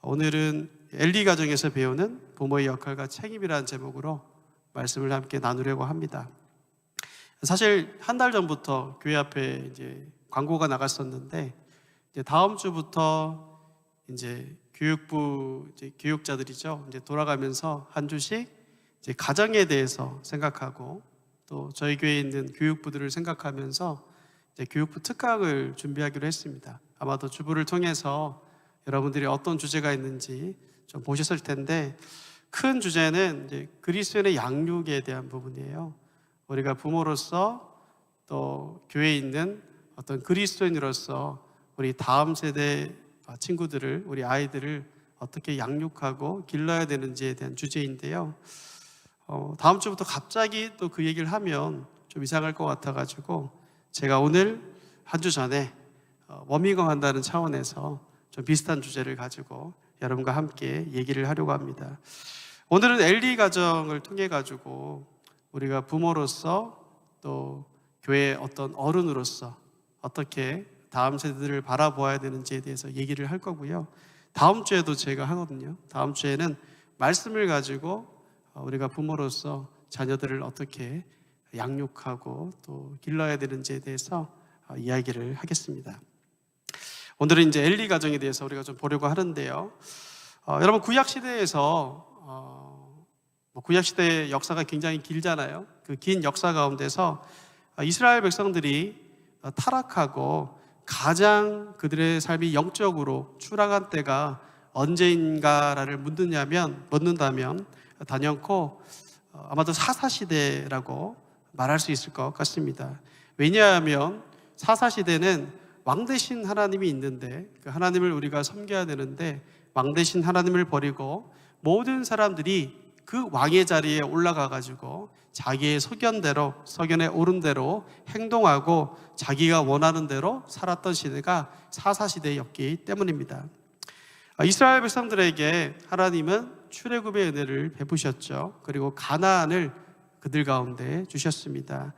오늘은 엘리 가정에서 배우는 부모의 역할과 책임이라는 제목으로 말씀을 함께 나누려고 합니다. 사실 한 달 전부터 교회 앞에 이제 광고가 나갔었는데, 이제 다음 주부터 이제 교육부 교육자들이죠. 이제 돌아가면서 한 주씩 이제 가정에 대해서 생각하고, 또 저희 교회에 있는 교육부들을 생각하면서 이제 교육부 특강을 준비하기로 했습니다. 아마도 주부를 통해서 여러분들이 어떤 주제가 있는지 좀 보셨을 텐데, 큰 주제는 이제 그리스도인의 양육에 대한 부분이에요. 우리가 부모로서 또 교회에 있는 어떤 그리스도인으로서 우리 다음 세대 친구들을, 우리 아이들을 어떻게 양육하고 길러야 되는지에 대한 주제인데요. 다음 주부터 갑자기 또 그 얘기를 하면 좀 이상할 것 같아가지고 제가 오늘 한 주 전에 워밍업 한다는 차원에서 좀 비슷한 주제를 가지고 여러분과 함께 얘기를 하려고 합니다. 오늘은 엘리 가정을 통해 가지고 우리가 부모로서 또 교회의 어떤 어른으로서 어떻게 다음 세대들을 바라보아야 되는지에 대해서 얘기를 할 거고요. 다음 주에도 제가 하거든요. 다음 주에는 말씀을 가지고 우리가 부모로서 자녀들을 어떻게 양육하고 또 길러야 되는지에 대해서 이야기를 하겠습니다. 오늘은 이제 엘리 가정에 대해서 우리가 좀 보려고 하는데요. 여러분, 구약시대에서 구약시대의 역사가 굉장히 길잖아요. 그 긴 역사 가운데서 이스라엘 백성들이 타락하고 가장 그들의 삶이 영적으로 추락한 때가 언제인가를 묻는다면 단연코 아마도 사사시대라고 말할 수 있을 것 같습니다. 왜냐하면 사사시대는 왕 대신 하나님이 있는데, 그 하나님을 우리가 섬겨야 되는데 왕 대신 하나님을 버리고 모든 사람들이 그 왕의 자리에 올라가 가지고 자기의 소견에 오른 대로 행동하고 자기가 원하는 대로 살았던 시대가 사사시대였기 때문입니다. 이스라엘 백성들에게 하나님은 출애굽의 은혜를 베푸셨죠. 그리고 가나안을 그들 가운데 주셨습니다.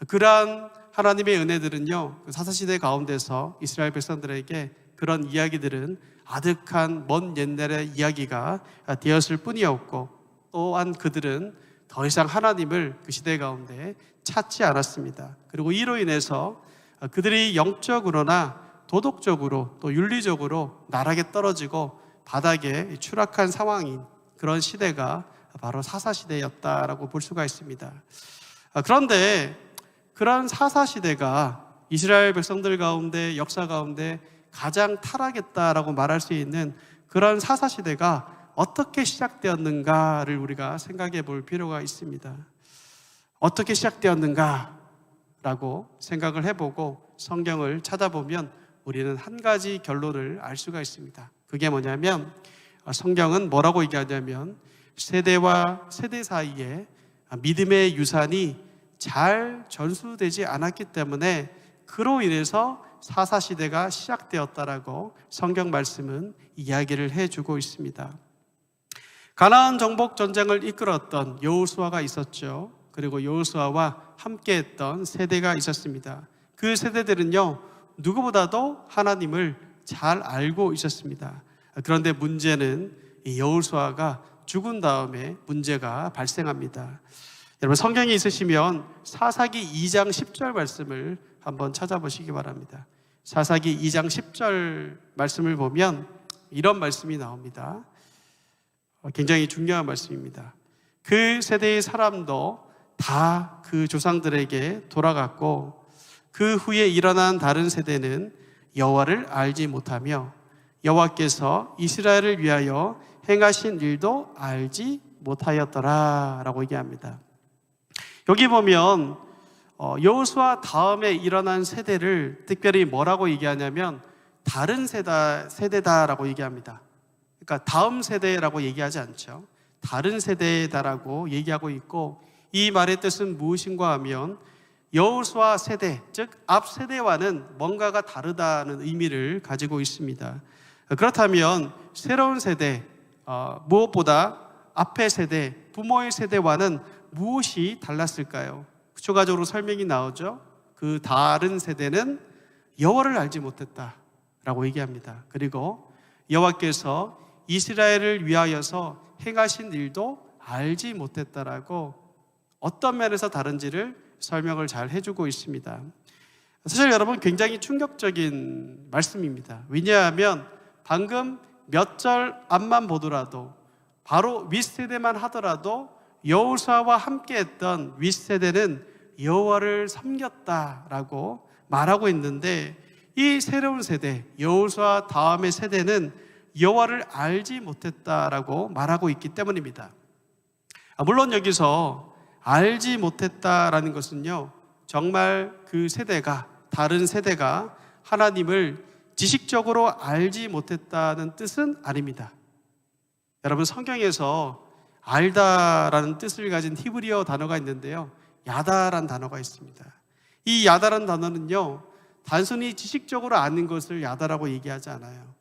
그러한 하나님의 은혜들은요, 사사시대 가운데서 이스라엘 백성들에게 그런 이야기들은 아득한 먼 옛날의 이야기가 되었을 뿐이었고, 또한 그들은 더 이상 하나님을 그 시대 가운데 찾지 않았습니다. 그리고 이로 인해서 그들이 영적으로나 도덕적으로 또 윤리적으로 나락에 떨어지고 바닥에 추락한 상황인 그런 시대가 바로 사사시대였다라고 볼 수가 있습니다. 그런데 그런 사사시대가 이스라엘 백성들 가운데, 역사 가운데 가장 타락했다라고 말할 수 있는 그런 사사시대가 어떻게 시작되었는가를 우리가 생각해 볼 필요가 있습니다. 어떻게 시작되었는가라고 생각을 해보고 성경을 찾아보면 우리는 한 가지 결론을 알 수가 있습니다. 그게 뭐냐면, 성경은 뭐라고 얘기하냐면 세대와 세대 사이에 믿음의 유산이 잘 전수되지 않았기 때문에 그로 인해서 사사시대가 시작되었다라고 성경 말씀은 이야기를 해주고 있습니다. 가나안 정복 전쟁을 이끌었던 여호수아가 있었죠. 그리고 여호수아와 함께했던 세대가 있었습니다. 그 세대들은요, 누구보다도 하나님을 잘 알고 있었습니다. 그런데 문제는 이 여호수아가 죽은 다음에 문제가 발생합니다. 여러분, 성경에 있으시면 사사기 2장 10절 말씀을 한번 찾아보시기 바랍니다. 사사기 2장 10절 말씀을 보면 이런 말씀이 나옵니다. 굉장히 중요한 말씀입니다. 그 세대의 사람도 다 그 조상들에게 돌아갔고 그 후에 일어난 다른 세대는 여호와를 알지 못하며 여호와께서 이스라엘을 위하여 행하신 일도 알지 못하였더라 라고 얘기합니다. 여기 보면 여호수아 다음에 일어난 세대를 특별히 뭐라고 얘기하냐면 다른 세대다라고 얘기합니다. 그러니까 다음 세대라고 얘기하지 않죠. 다른 세대다라고 얘기하고 있고, 이 말의 뜻은 무엇인가 하면 여호수아 세대, 즉 앞 세대와는 뭔가가 다르다는 의미를 가지고 있습니다. 그렇다면 새로운 세대, 무엇보다 앞의 세대, 부모의 세대와는 무엇이 달랐을까요? 추가적으로 설명이 나오죠. 그 다른 세대는 여호와를 알지 못했다라고 얘기합니다. 그리고 여호와께서 이스라엘을 위하여서 행하신 일도 알지 못했다라고 어떤 면에서 다른지를 설명을 잘 해주고 있습니다. 사실 여러분 굉장히 충격적인 말씀입니다. 왜냐하면 방금 몇 절 앞만 보더라도 바로 윗세대만 하더라도 여호수아와 함께했던 윗세대는 여호와를 섬겼다라고 말하고 있는데, 이 새로운 세대 여호수아 다음의 세대는 여호와를 알지 못했다라고 말하고 있기 때문입니다. 물론 여기서 알지 못했다라는 것은요, 정말 그 세대가, 다른 세대가 하나님을 지식적으로 알지 못했다는 뜻은 아닙니다. 여러분, 성경에서 알다라는 뜻을 가진 히브리어 단어가 있는데요, 야다라는 단어가 있습니다. 이 야다라는 단어는요, 단순히 지식적으로 아는 것을 야다라고 얘기하지 않아요.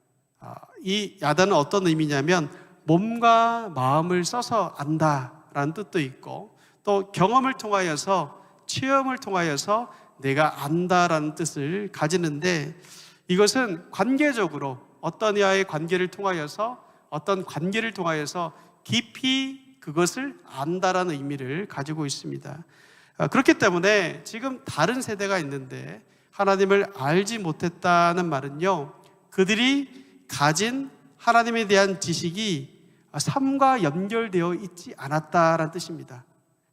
이 야다는 어떤 의미냐면 몸과 마음을 써서 안다라는 뜻도 있고, 또 경험을 통하여서, 체험을 통하여서 내가 안다라는 뜻을 가지는데, 이것은 관계적으로 어떤 이와의 관계를 통하여서, 어떤 관계를 통하여서 깊이 그것을 안다라는 의미를 가지고 있습니다. 그렇기 때문에 지금 다른 세대가 있는데 하나님을 알지 못했다는 말은요, 그들이 가진 하나님에 대한 지식이 삶과 연결되어 있지 않았다라는 뜻입니다.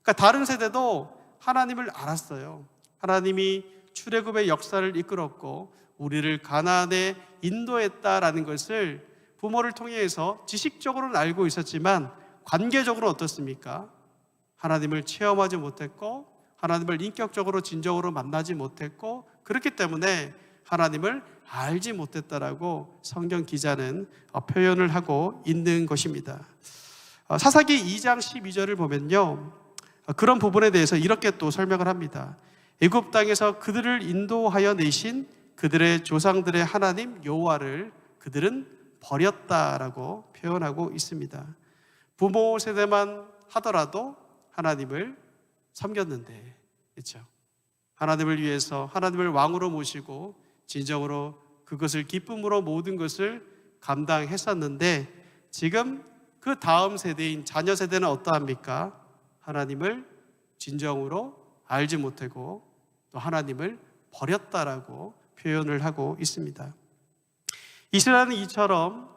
그러니까 다른 세대도 하나님을 알았어요. 하나님이 출애굽의 역사를 이끌었고 우리를 가나안에 인도했다라는 것을 부모를 통해서 지식적으로는 알고 있었지만 관계적으로 어떻습니까? 하나님을 체험하지 못했고 하나님을 인격적으로 진정으로 만나지 못했고, 그렇기 때문에 하나님을 알지 못했다라고 성경 기자는 표현을 하고 있는 것입니다. 사사기 2장 12절을 보면요, 그런 부분에 대해서 이렇게 또 설명을 합니다. 애굽 땅에서 그들을 인도하여 내신 그들의 조상들의 하나님 여호와를 그들은 버렸다라고 표현하고 있습니다. 부모 세대만 하더라도 하나님을 섬겼는데, 그렇죠? 하나님을 위해서 하나님을 왕으로 모시고 진정으로 그것을 기쁨으로 모든 것을 감당했었는데, 지금 그 다음 세대인 자녀 세대는 어떠합니까? 하나님을 진정으로 알지 못하고 또 하나님을 버렸다라고 표현을 하고 있습니다. 이스라엘은 이처럼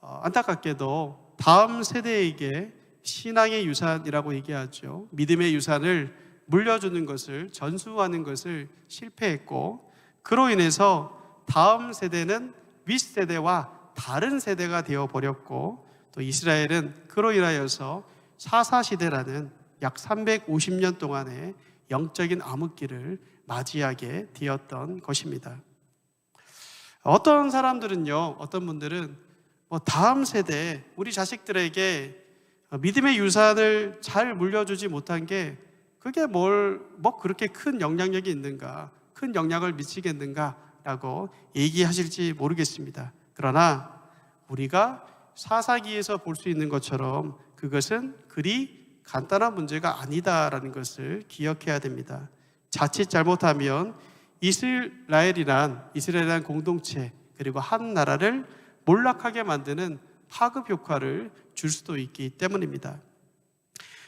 안타깝게도 다음 세대에게 신앙의 유산이라고 얘기하죠. 믿음의 유산을 물려주는 것을, 전수하는 것을 실패했고, 그로 인해서 다음 세대는 윗세대와 다른 세대가 되어버렸고, 또 이스라엘은 그로 인하여서 사사시대라는 약 350년 동안의 영적인 암흑기를 맞이하게 되었던 것입니다. 어떤 사람들은요, 어떤 분들은 다음 세대, 우리 자식들에게 믿음의 유산을 잘 물려주지 못한 게 그게 그렇게 큰 영향력이 있는가, 큰 영향을 미치겠는가 라고 얘기하실지 모르겠습니다. 그러나 우리가 사사기에서 볼 수 있는 것처럼 그것은 그리 간단한 문제가 아니다라는 것을 기억해야 됩니다. 자칫 잘못하면 이스라엘이란 공동체, 그리고 한 나라를 몰락하게 만드는 파급 효과를 줄 수도 있기 때문입니다.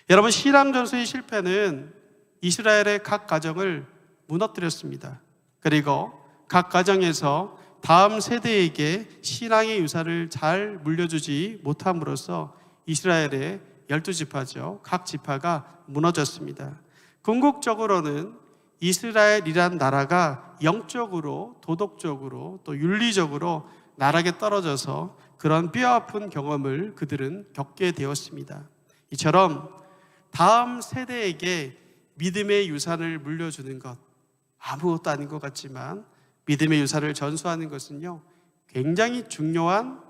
여러분, 신앙전수의 실패는 이스라엘의 각 가정을 무너뜨렸습니다. 그리고 각 가정에서 다음 세대에게 신앙의 유산을 잘 물려주지 못함으로써 이스라엘의 12지파죠. 각 지파가 무너졌습니다. 궁극적으로는 이스라엘이란 나라가 영적으로, 도덕적으로, 또 윤리적으로 나락에 떨어져서 그런 뼈아픈 경험을 그들은 겪게 되었습니다. 이처럼 다음 세대에게 믿음의 유산을 물려주는 것, 아무것도 아닌 것 같지만 믿음의 유산을 전수하는 것은요, 굉장히 중요한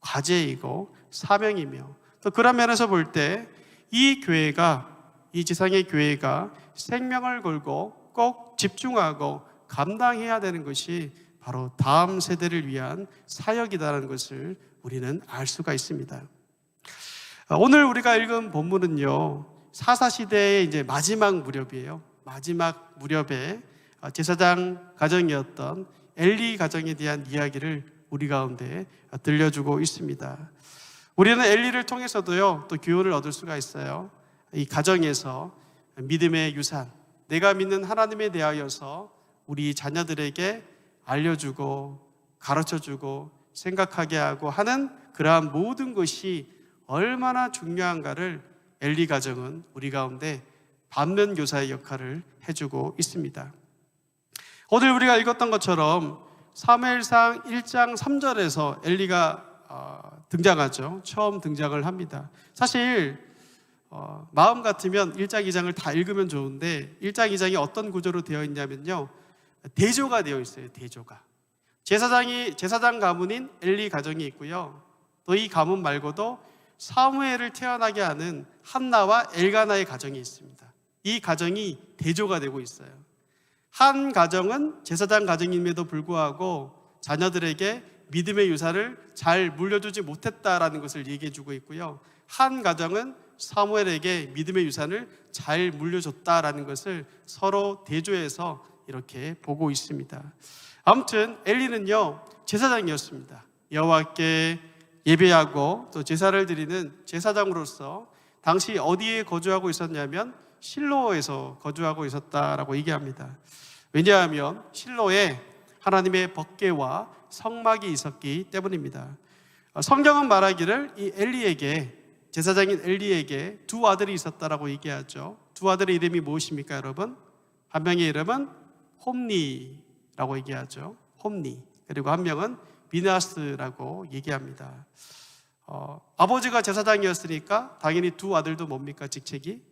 과제이고 사명이며, 또 그런 면에서 볼 때 이 교회가, 이 지상의 교회가 생명을 걸고 꼭 집중하고 감당해야 되는 것이 바로 다음 세대를 위한 사역이다라는 것을 우리는 알 수가 있습니다. 오늘 우리가 읽은 본문은요, 사사시대의 이제 마지막 무렵이에요. 마지막 무렵에 제사장 가정이었던 엘리 가정에 대한 이야기를 우리 가운데 들려주고 있습니다. 우리는 엘리를 통해서도요, 또 교훈을 얻을 수가 있어요. 이 가정에서 믿음의 유산, 내가 믿는 하나님에 대하여서 우리 자녀들에게 알려주고 가르쳐주고 생각하게 하고 하는 그러한 모든 것이 얼마나 중요한가를 엘리 가정은 우리 가운데 반면교사의 역할을 해주고 있습니다. 오늘 우리가 읽었던 것처럼 사무엘상 1장 3절에서 엘리가 등장하죠. 처음 등장을 합니다. 사실 마음 같으면 1장 2장을 다 읽으면 좋은데 1장 2장이 어떤 구조로 되어 있냐면요, 대조가 되어 있어요. 대조가. 제사장 가문인 엘리 가정이 있고요, 또 이 가문 말고도 사무엘을 태어나게 하는 한나와 엘가나의 가정이 있습니다. 이 가정이 대조가 되고 있어요. 한 가정은 제사장 가정임에도 불구하고 자녀들에게 믿음의 유산을 잘 물려주지 못했다라는 것을 얘기해 주고 있고요, 한 가정은 사무엘에게 믿음의 유산을 잘 물려줬다라는 것을 서로 대조해서 이렇게 보고 있습니다. 아무튼 엘리는요, 제사장이었습니다. 여호와께 예배하고 또 제사를 드리는 제사장으로서 당시 어디에 거주하고 있었냐면 실로에서 거주하고 있었다라고 얘기합니다. 왜냐하면 실로에 하나님의 법궤와 성막이 있었기 때문입니다. 성경은 말하기를 이 엘리에게, 제사장인 엘리에게 두 아들이 있었다라고 얘기하죠. 두 아들의 이름이 무엇입니까, 여러분? 한 명의 이름은 홈니라고 얘기하죠. 홈니. 그리고 한 명은 비느하스라고 얘기합니다. 아버지가 제사장이었으니까 당연히 두 아들도 뭡니까, 직책이?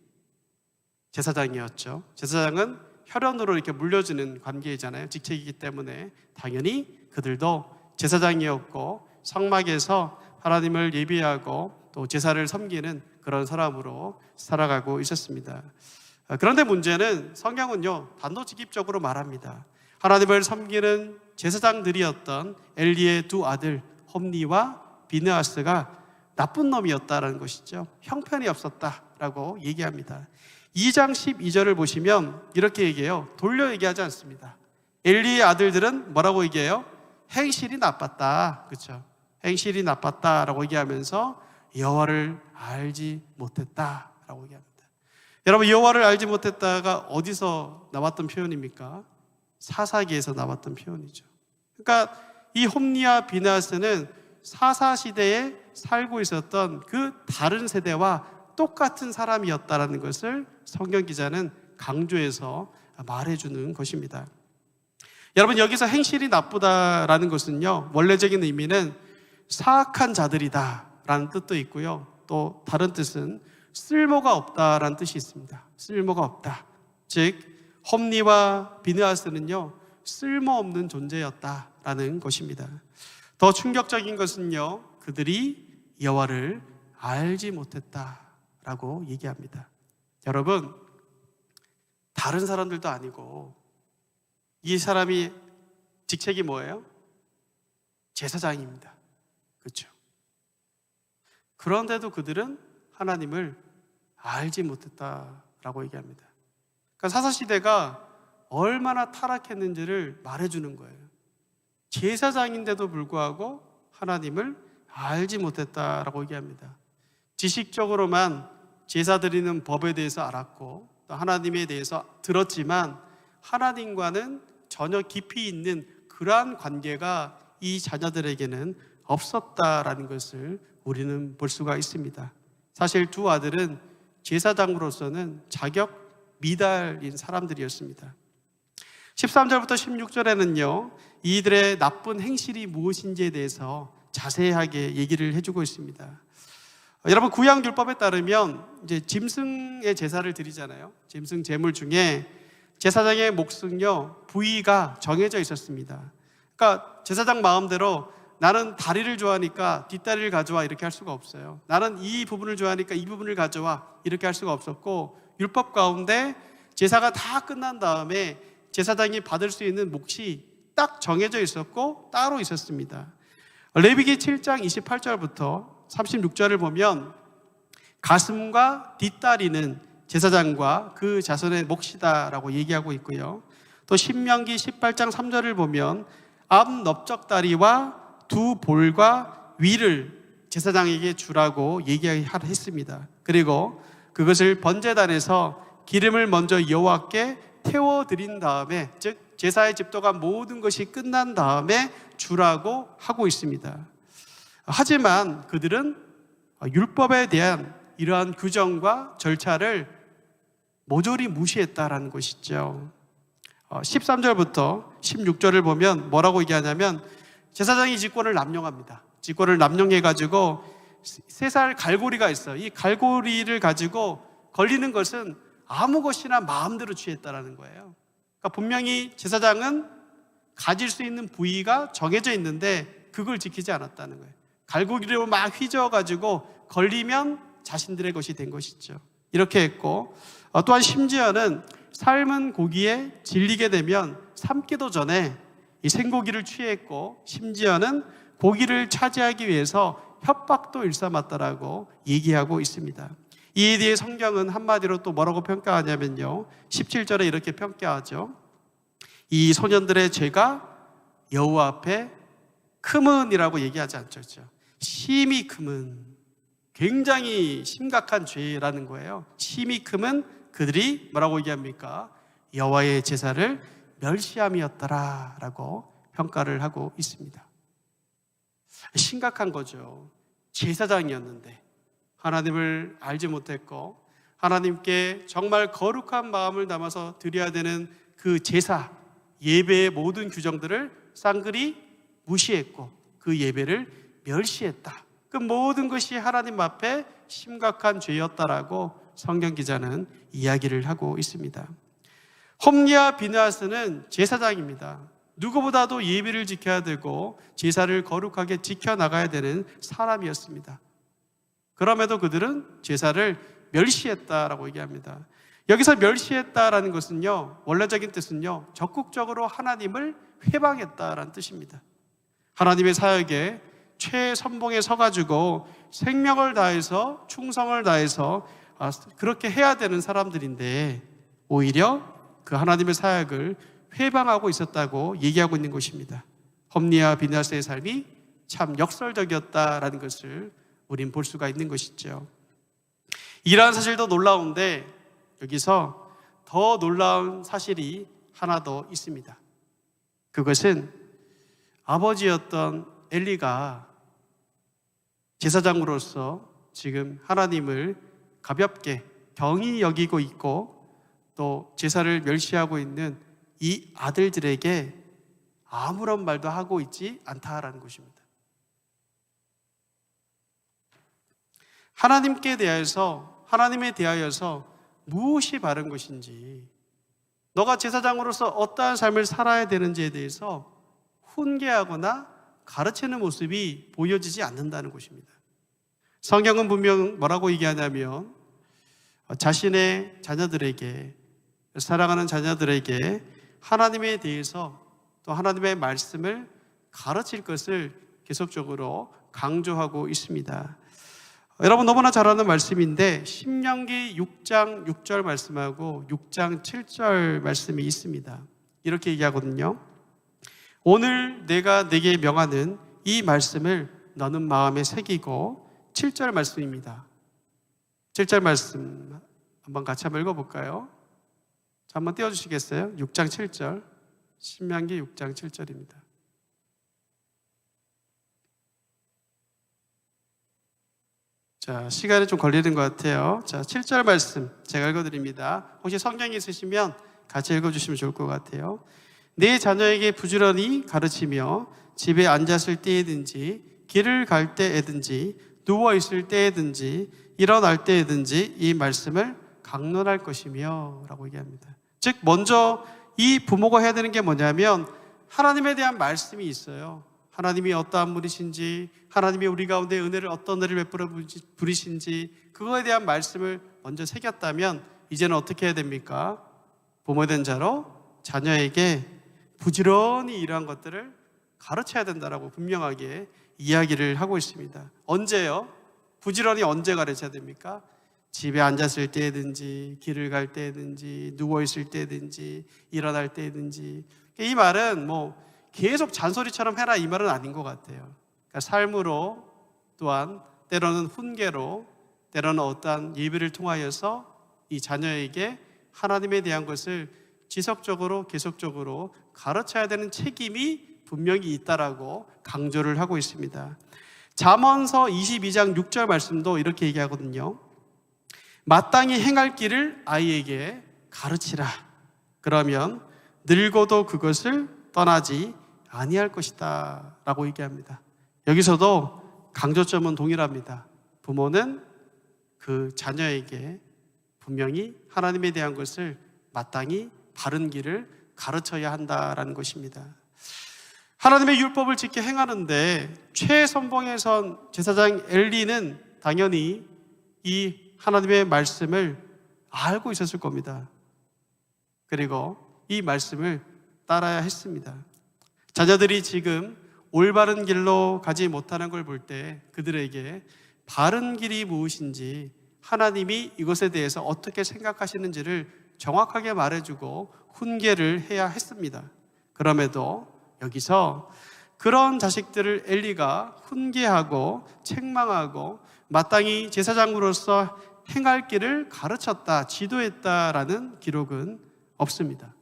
제사장이었죠. 제사장은 혈연으로 이렇게 물려주는 관계이잖아요. 직책이기 때문에 당연히 그들도 제사장이었고 성막에서 하나님을 예배하고 또 제사를 섬기는 그런 사람으로 살아가고 있었습니다. 그런데 문제는 성경은요, 단도직입적으로 말합니다. 하나님을 섬기는 제사장들이었던 엘리의 두 아들 홈니와 비느하스가 나쁜 놈이었다라는 것이죠. 형편이 없었다라고 얘기합니다. 2장 12절을 보시면 이렇게 얘기해요. 돌려 얘기하지 않습니다. 엘리의 아들들은 뭐라고 얘기해요? 행실이 나빴다. 그렇죠? 행실이 나빴다라고 얘기하면서 여호와를 알지 못했다라고 얘기합니다. 여러분, 여호와를 알지 못했다가 어디서 나왔던 표현입니까? 사사기에서 나왔던 표현이죠. 그러니까 이 홈니와 비느하스는 사사 시대에 살고 있었던 그 다른 세대와 똑같은 사람이었다라는 것을 성경 기자는 강조해서 말해주는 것입니다. 여러분, 여기서 행실이 나쁘다라는 것은요, 원래적인 의미는 사악한 자들이다 라는 뜻도 있고요, 또 다른 뜻은 쓸모가 없다라는 뜻이 있습니다. 쓸모가 없다. 즉 홈니와 비느하스는요, 쓸모없는 존재였다라는 것입니다. 더 충격적인 것은요, 그들이 여호와를 알지 못했다라고 얘기합니다. 여러분, 다른 사람들도 아니고 이 사람이 직책이 뭐예요? 제사장입니다. 그렇죠? 그런데도 그들은 하나님을 알지 못했다라고 얘기합니다. 그러니까 사사시대가 얼마나 타락했는지를 말해주는 거예요. 제사장인데도 불구하고 하나님을 알지 못했다라고 얘기합니다. 지식적으로만 제사 드리는 법에 대해서 알았고 또 하나님에 대해서 들었지만 하나님과는 전혀 깊이 있는 그러한 관계가 이 자녀들에게는 없었다라는 것을 우리는 볼 수가 있습니다. 사실 두 아들은 제사장으로서는 자격 미달인 사람들이었습니다. 13절부터 16절에는요, 이들의 나쁜 행실이 무엇인지에 대해서 자세하게 얘기를 해주고 있습니다. 여러분, 구약율법에 따르면 이제 짐승의 제사를 드리잖아요. 짐승 제물 중에 제사장의 몫은요, 부위가 정해져 있었습니다. 그러니까 제사장 마음대로 나는 다리를 좋아하니까 뒷다리를 가져와 이렇게 할 수가 없어요. 나는 이 부분을 좋아하니까 이 부분을 가져와 이렇게 할 수가 없었고, 율법 가운데 제사가 다 끝난 다음에 제사장이 받을 수 있는 몫이 딱 정해져 있었고 따로 있었습니다. 레위기 7장 28절부터 36절을 보면 가슴과 뒷다리는 제사장과 그 자손의 몫이다라고 얘기하고 있고요. 또 신명기 18장 3절을 보면 앞 넓적다리와 두 볼과 위를 제사장에게 주라고 얘기했습니다. 그리고 그것을 번제단에서 기름을 먼저 여호와께 태워드린 다음에, 즉 제사의 집도가 모든 것이 끝난 다음에 주라고 하고 있습니다. 하지만 그들은 율법에 대한 이러한 규정과 절차를 모조리 무시했다라는 것이죠. 13절부터 16절을 보면 뭐라고 얘기하냐면, 제사장이 직권을 남용합니다. 직권을 남용해가지고 3살 갈고리가 있어요. 이 갈고리를 가지고 걸리는 것은 아무 것이나 마음대로 취했다라는 거예요. 그러니까 분명히 제사장은 가질 수 있는 부위가 정해져 있는데 그걸 지키지 않았다는 거예요. 갈고리로 막 휘저어가지고 걸리면 자신들의 것이 된 것이죠. 이렇게 했고, 또한 심지어는 삶은 고기에 질리게 되면 삶기도 전에 이 생고기를 취했고, 심지어는 고기를 차지하기 위해서 협박도 일삼았다라고 얘기하고 있습니다. 이에 대해 성경은 한마디로 또 뭐라고 평가하냐면요, 17절에 이렇게 평가하죠. 이 소년들의 죄가 여호와 앞에 크문이라고 얘기하지 않죠. 심히 크문, 굉장히 심각한 죄라는 거예요. 심히 크문, 그들이 뭐라고 얘기합니까? 여호와의 제사를 멸시함이었더라라고 평가를 하고 있습니다. 심각한 거죠. 제사장이었는데 하나님을 알지 못했고, 하나님께 정말 거룩한 마음을 담아서 드려야 되는 그 제사, 예배의 모든 규정들을 쌍그리 무시했고 그 예배를 멸시했다. 그 모든 것이 하나님 앞에 심각한 죄였다라고 성경 기자는 이야기를 하고 있습니다. 홈리와 비느하스는 제사장입니다. 누구보다도 예배를 지켜야 되고 제사를 거룩하게 지켜나가야 되는 사람이었습니다. 그럼에도 그들은 제사를 멸시했다라고 얘기합니다. 여기서 멸시했다라는 것은요, 원래적인 뜻은요, 적극적으로 하나님을 회방했다라는 뜻입니다. 하나님의 사역에 최선봉에 서가지고 생명을 다해서 충성을 다해서 그렇게 해야 되는 사람들인데 오히려 그 하나님의 사역을 회방하고 있었다고 얘기하고 있는 것입니다. 홈리와 비느하스의 삶이 참 역설적이었다라는 것을 우린 볼 수가 있는 것이죠. 이러한 사실도 놀라운데 여기서 더 놀라운 사실이 하나 더 있습니다. 그것은 아버지였던 엘리가 제사장으로서 지금 하나님을 가볍게 경히 여기고 있고 또 제사를 멸시하고 있는 이 아들들에게 아무런 말도 하고 있지 않다라는 것입니다. 하나님께 대하여서, 하나님에 대하여서 무엇이 바른 것인지, 너가 제사장으로서 어떠한 삶을 살아야 되는지에 대해서 훈계하거나 가르치는 모습이 보여지지 않는다는 것입니다. 성경은 분명 뭐라고 얘기하냐면, 자신의 자녀들에게, 사랑하는 자녀들에게 하나님에 대해서 또 하나님의 말씀을 가르칠 것을 계속적으로 강조하고 있습니다. 여러분 너무나 잘 아는 말씀인데 신명기 6장 6절 말씀하고 6장 7절 말씀이 있습니다. 이렇게 얘기하거든요. 오늘 내가 내게 명하는 이 말씀을 너는 마음에 새기고, 7절 말씀입니다. 7절 말씀 한번 같이 한번 읽어볼까요? 자, 한번 띄워주시겠어요? 6장 7절, 신명기 6장 7절입니다. 자, 시간이 좀 걸리는 것 같아요. 자, 7절 말씀 제가 읽어드립니다. 혹시 성경이 있으시면 같이 읽어주시면 좋을 것 같아요. 내 자녀에게 부지런히 가르치며 집에 앉았을 때에든지 길을 갈 때에든지 누워있을 때에든지 일어날 때에든지 이 말씀을 강론할 것이며 라고 얘기합니다. 즉 먼저 이 부모가 해야 되는 게 뭐냐면 하나님에 대한 말씀이 있어요. 하나님이 어떠한 분이신지, 하나님이 우리 가운데 은혜를 어떤 은혜를 베풀어 부리신지 그거에 대한 말씀을 먼저 새겼다면 이제는 어떻게 해야 됩니까? 부모된 자로 자녀에게 부지런히 이러한 것들을 가르쳐야 된다라고 분명하게 이야기를 하고 있습니다. 언제요? 부지런히 언제 가르쳐야 됩니까? 집에 앉았을 때든지 길을 갈 때든지 누워있을 때든지 일어날 때든지. 이 말은 뭐 계속 잔소리처럼 해라 이 말은 아닌 것 같아요. 그러니까 삶으로, 또한 때로는 훈계로, 때로는 어떠한 예배를 통하여서 이 자녀에게 하나님에 대한 것을 지속적으로 계속적으로 가르쳐야 되는 책임이 분명히 있다라고 강조를 하고 있습니다. 잠언서 22장 6절 말씀도 이렇게 얘기하거든요. 마땅히 행할 길을 아이에게 가르치라. 그러면 늙어도 그것을 떠나지 아니할 것이다 라고 얘기합니다. 여기서도 강조점은 동일합니다. 부모는 그 자녀에게 분명히 하나님에 대한 것을 마땅히 바른 길을 가르쳐야 한다라는 것입니다. 하나님의 율법을 지켜 행하는데 최선봉에 선 제사장 엘리는 당연히 이 하나님의 말씀을 알고 있었을 겁니다. 그리고 이 말씀을 따라야 했습니다. 자녀들이 지금 올바른 길로 가지 못하는 걸 볼 때 그들에게 바른 길이 무엇인지, 하나님이 이것에 대해서 어떻게 생각하시는지를 정확하게 말해주고 훈계를 해야 했습니다. 그럼에도 여기서 그런 자식들을 엘리가 훈계하고 책망하고 마땅히 제사장으로서 행할 길을 가르쳤다, 지도했다라는 기록은 없습니다.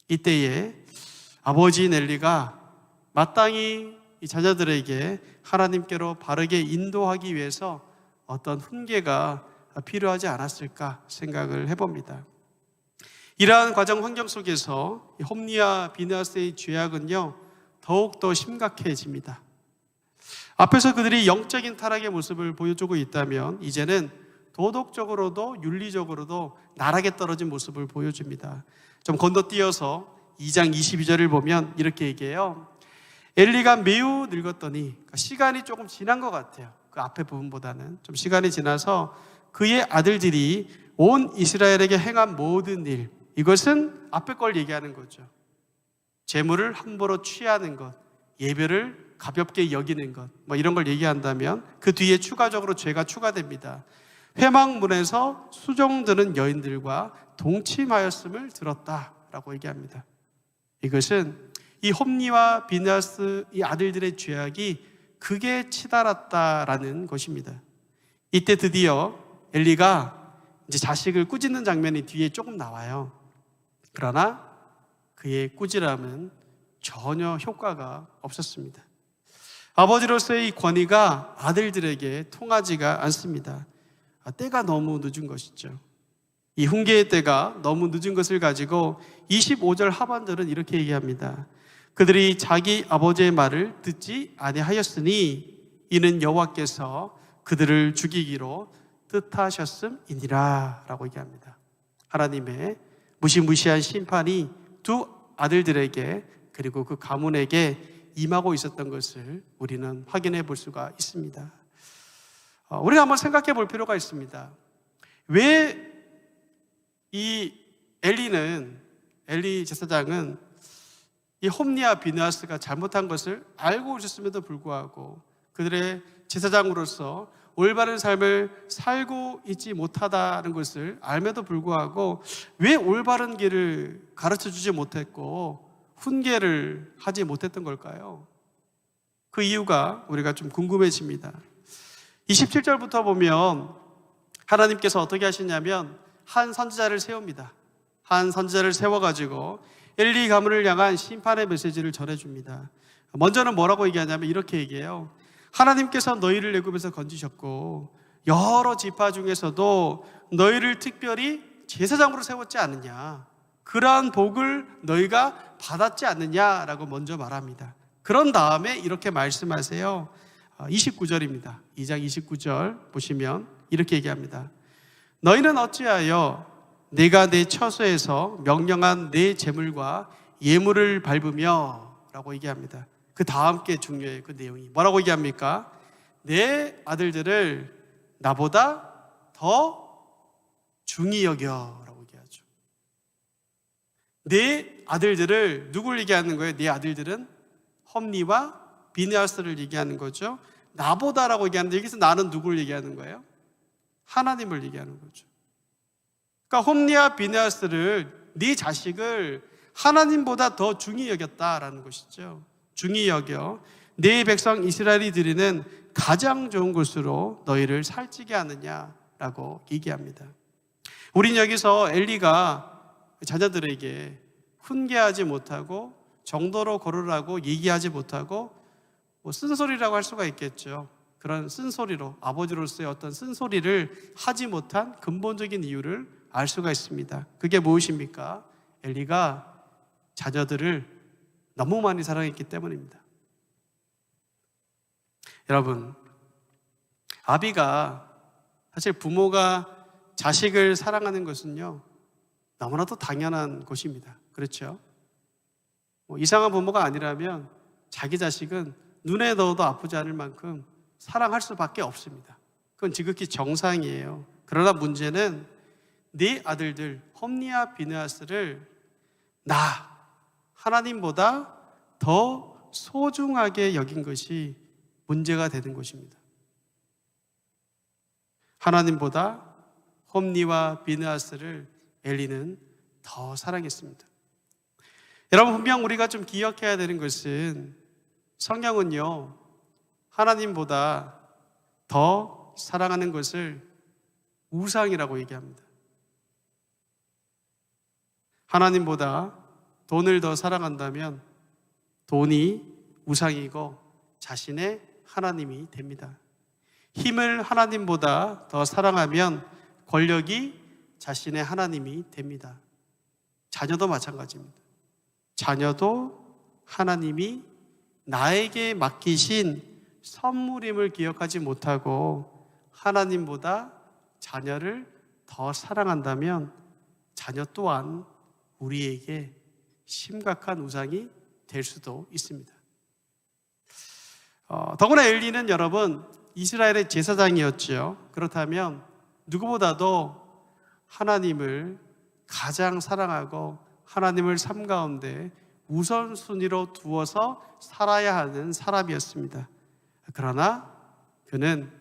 이때에 아버지인 엘리가 마땅히 이 자녀들에게 하나님께로 바르게 인도하기 위해서 어떤 훈계가 필요하지 않았을까 생각을 해봅니다. 이러한 과정 환경 속에서 홈리와 비느하스의 죄악은요 더욱더 심각해집니다. 앞에서 그들이 영적인 타락의 모습을 보여주고 있다면 이제는 도덕적으로도 윤리적으로도 나락에 떨어진 모습을 보여줍니다. 좀 건너뛰어서 2장 22절을 보면 이렇게 얘기해요. 엘리가 매우 늙었더니, 그러니까 시간이 조금 지난 것 같아요. 그 앞에 부분보다는 좀 시간이 지나서 그의 아들들이 온 이스라엘에게 행한 모든 일, 이것은 앞에 걸 얘기하는 거죠. 재물을 함부로 취하는 것, 예배를 가볍게 여기는 것, 이런 걸 얘기한다면 그 뒤에 추가적으로 죄가 추가됩니다. 회막문에서 수종드는 여인들과 동침하였음을 들었다라고 얘기합니다. 이것은 이 홈리와 비느하스 이 아들들의 죄악이 극에 치달았다라는 것입니다. 이때 드디어 엘리가 이제 자식을 꾸짖는 장면이 뒤에 조금 나와요. 그러나 그의 꾸지람은 전혀 효과가 없었습니다. 아버지로서의 이 권위가 아들들에게 통하지가 않습니다. 때가 너무 늦은 것이죠. 이 훈계의 때가 너무 늦은 것을 가지고 25절 하반절은 이렇게 얘기합니다. 그들이 자기 아버지의 말을 듣지 아니하였으니 이는 여호와께서 그들을 죽이기로 뜻하셨음이니라 라고 얘기합니다. 하나님의 무시무시한 심판이 두 아들들에게 그리고 그 가문에게 임하고 있었던 것을 우리는 확인해 볼 수가 있습니다. 우리가 한번 생각해 볼 필요가 있습니다. 왜 이 엘리 제사장은 이 홈리와 비느하스가 잘못한 것을 알고 있었음에도 불구하고 그들의 제사장으로서 올바른 삶을 살고 있지 못하다는 것을 알면도 불구하고 왜 올바른 길을 가르쳐주지 못했고 훈계를 하지 못했던 걸까요? 그 이유가 우리가 좀 궁금해집니다. 27절부터 보면 하나님께서 어떻게 하시냐면 한 선지자를 세웁니다. 한 선지자를 세워가지고 엘리 가문을 향한 심판의 메시지를 전해줍니다. 먼저는 뭐라고 얘기하냐면 이렇게 얘기해요. 하나님께서 너희를 애굽에서 건지셨고 여러 지파 중에서도 너희를 특별히 제사장으로 세웠지 않느냐, 그러한 복을 너희가 받았지 않느냐라고 먼저 말합니다. 그런 다음에 이렇게 말씀하세요. 29절입니다. 2장 29절 보시면 이렇게 얘기합니다. 너희는 어찌하여 내가 내 처소에서 명령한 내 재물과 예물을 밟으며 라고 얘기합니다. 그 다음 게 중요해요. 그 내용이 뭐라고 얘기합니까? 내 아들들을 나보다 더 중히 여겨 라고 얘기하죠. 내 아들들을 누굴 얘기하는 거예요? 내 아들들은 홈리와 비느하스를 얘기하는 거죠. 나보다라고 얘기하는데 여기서 나는 누굴 얘기하는 거예요? 하나님을 얘기하는 거죠. 그러니까 홈리와 비느하스를, 네 자식을 하나님보다 더 중히 여겼다라는 것이죠. 중히 여겨 내 백성 이스라엘이 드리는 가장 좋은 곳으로 너희를 살찌게 하느냐라고 얘기합니다. 우린 여기서 엘리가 자녀들에게 훈계하지 못하고 정도로 걸으라고 얘기하지 못하고 쓴소리라고 할 수가 있겠죠. 그런 쓴소리로, 아버지로서의 어떤 쓴소리를 하지 못한 근본적인 이유를 알 수가 있습니다. 그게 무엇입니까? 엘리가 자녀들을 너무 많이 사랑했기 때문입니다. 여러분, 아비가 사실 부모가 자식을 사랑하는 것은요, 너무나도 당연한 것입니다. 그렇죠? 이상한 부모가 아니라면 자기 자식은 눈에 넣어도 아프지 않을 만큼 사랑할 수밖에 없습니다. 그건 지극히 정상이에요. 그러나 문제는 네 아들들 홈니와 비느하스를 하나님보다 더 소중하게 여긴 것이 문제가 되는 것입니다. 하나님보다 홈니와 비느하스를 엘리는 더 사랑했습니다. 여러분, 분명 우리가 좀 기억해야 되는 것은 성경은요, 하나님보다 더 사랑하는 것을 우상이라고 얘기합니다. 하나님보다 돈을 더 사랑한다면 돈이 우상이고 자신의 하나님이 됩니다. 힘을 하나님보다 더 사랑하면 권력이 자신의 하나님이 됩니다. 자녀도 마찬가지입니다. 자녀도 하나님이 나에게 맡기신 선물임을 기억하지 못하고 하나님보다 자녀를 더 사랑한다면 자녀 또한 우리에게 심각한 우상이 될 수도 있습니다. 더구나 엘리는 여러분 이스라엘의 제사장이었죠. 그렇다면 누구보다도 하나님을 가장 사랑하고 하나님을 삶 가운데 우선순위로 두어서 살아야 하는 사람이었습니다. 그러나 그는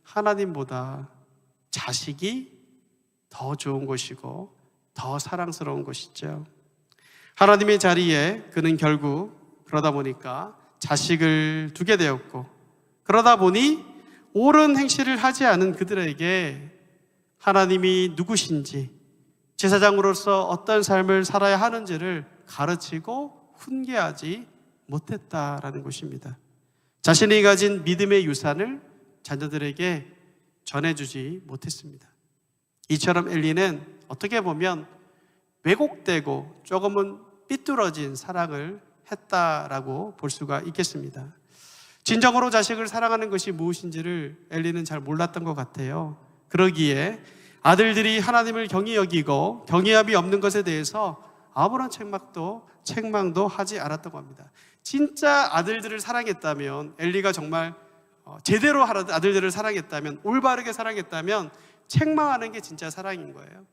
하나님보다 자식이 더 좋은 것이고 더 사랑스러운 것이죠. 하나님의 자리에 그는 결국 그러다 보니까 자식을 두게 되었고, 그러다 보니 옳은 행실을 하지 않은 그들에게 하나님이 누구신지, 제사장으로서 어떤 삶을 살아야 하는지를 가르치고 훈계하지 못했다라는 것입니다. 자신이 가진 믿음의 유산을 자녀들에게 전해주지 못했습니다. 이처럼 엘리는 어떻게 보면 왜곡되고 조금은 삐뚤어진 사랑을 했다라고 볼 수가 있겠습니다. 진정으로 자식을 사랑하는 것이 무엇인지를 엘리는 잘 몰랐던 것 같아요. 그러기에 아들들이 하나님을 경히 여기고 경외함이 없는 것에 대해서 아무런 책망도 하지 않았던 겁니다. 진짜 아들들을 사랑했다면, 엘리가 정말 제대로 아들들을 사랑했다면, 올바르게 사랑했다면 책망하는 게 진짜 사랑인 거예요.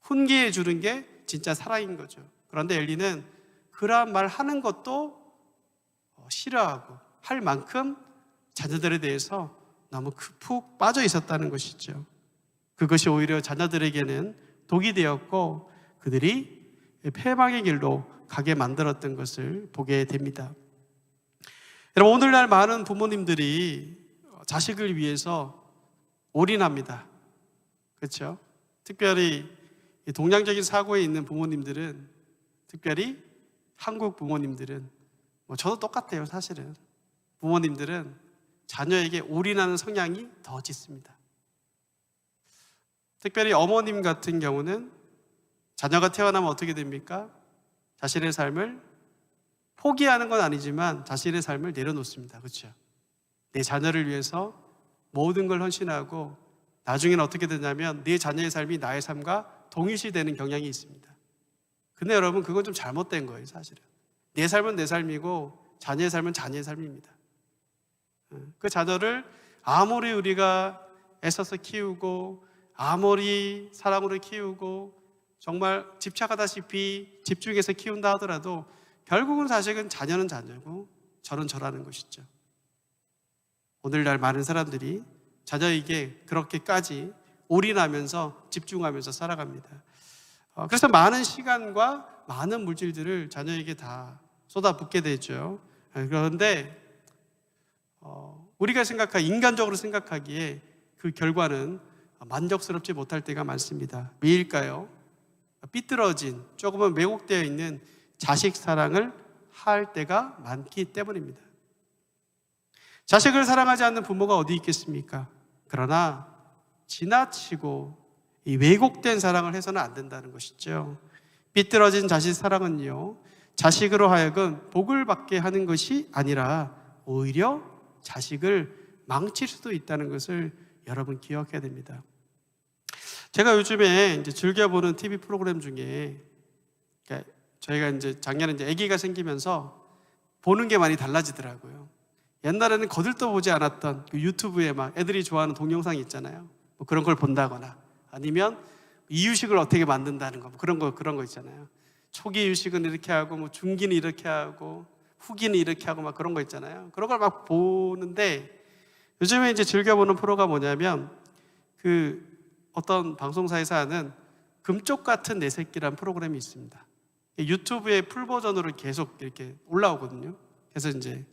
훈계해 주는 게 진짜 사랑인 거죠. 그런데 엘리는 그러한 말 하는 것도 싫어하고 할 만큼 자녀들에 대해서 너무 푹 빠져 있었다는 것이죠. 그것이 오히려 자녀들에게는 독이 되었고 그들이 패망의 길로 가게 만들었던 것을 보게 됩니다. 여러분, 오늘날 많은 부모님들이 자식을 위해서 올인합니다. 그렇죠? 특별히 동양적인 사고에 있는 부모님들은, 특별히 한국 부모님들은, 저도 똑같아요. 사실은 부모님들은 자녀에게 올인하는 성향이 더 짙습니다. 특별히 어머님 같은 경우는 자녀가 태어나면 어떻게 됩니까? 자신의 삶을 포기하는 건 아니지만 자신의 삶을 내려놓습니다. 그렇죠? 내 자녀를 위해서 모든 걸 헌신하고 나중에는 어떻게 되냐면 내 자녀의 삶이 나의 삶과 동일시되는 경향이 있습니다. 근데 여러분, 그건 좀 잘못된 거예요. 사실은 내 삶은 내 삶이고 자녀의 삶은 자녀의 삶입니다. 그 자녀를 아무리 우리가 애써서 키우고 아무리 사랑으로 키우고 정말 집착하다시피 집중해서 키운다 하더라도 결국은 사실은 자녀는 자녀고 저는 저라는 것이죠. 오늘날 많은 사람들이 자녀에게 그렇게까지 올인하면서 집중하면서 살아갑니다. 그래서 많은 시간과 많은 물질들을 자녀에게 다 쏟아붓게 되죠. 그런데 우리가 인간적으로 생각하기에 그 결과는 만족스럽지 못할 때가 많습니다. 왜일까요? 삐뚤어진, 조금은 왜곡되어 있는 자식 사랑을 할 때가 많기 때문입니다. 자식을 사랑하지 않는 부모가 어디 있겠습니까? 그러나 지나치고 이 왜곡된 사랑을 해서는 안 된다는 것이죠. 삐뚤어진 자식 사랑은요, 자식으로 하여금 복을 받게 하는 것이 아니라 오히려 자식을 망칠 수도 있다는 것을 여러분 기억해야 됩니다. 제가 요즘에 이제 즐겨보는 TV 프로그램 중에, 저희가 이제 작년에 아기가 생기면서 보는 게 많이 달라지더라고요. 옛날에는 거들떠보지 않았던 그 유튜브에 막 애들이 좋아하는 동영상이 있잖아요. 뭐 그런 걸 본다거나, 아니면 이유식을 어떻게 만든다는 거, 뭐 그런 거 있잖아요. 초기 유식은 이렇게 하고, 뭐 중기는 이렇게 하고, 후기는 이렇게 하고, 막 그런 거 있잖아요. 그런 걸 막 보는데, 요즘에 이제 즐겨보는 프로가 뭐냐면, 어떤 방송사에서 하는 금쪽 같은 내 새끼라는 프로그램이 있습니다. 유튜브의 풀 버전으로 계속 이렇게 올라오거든요. 그래서 이제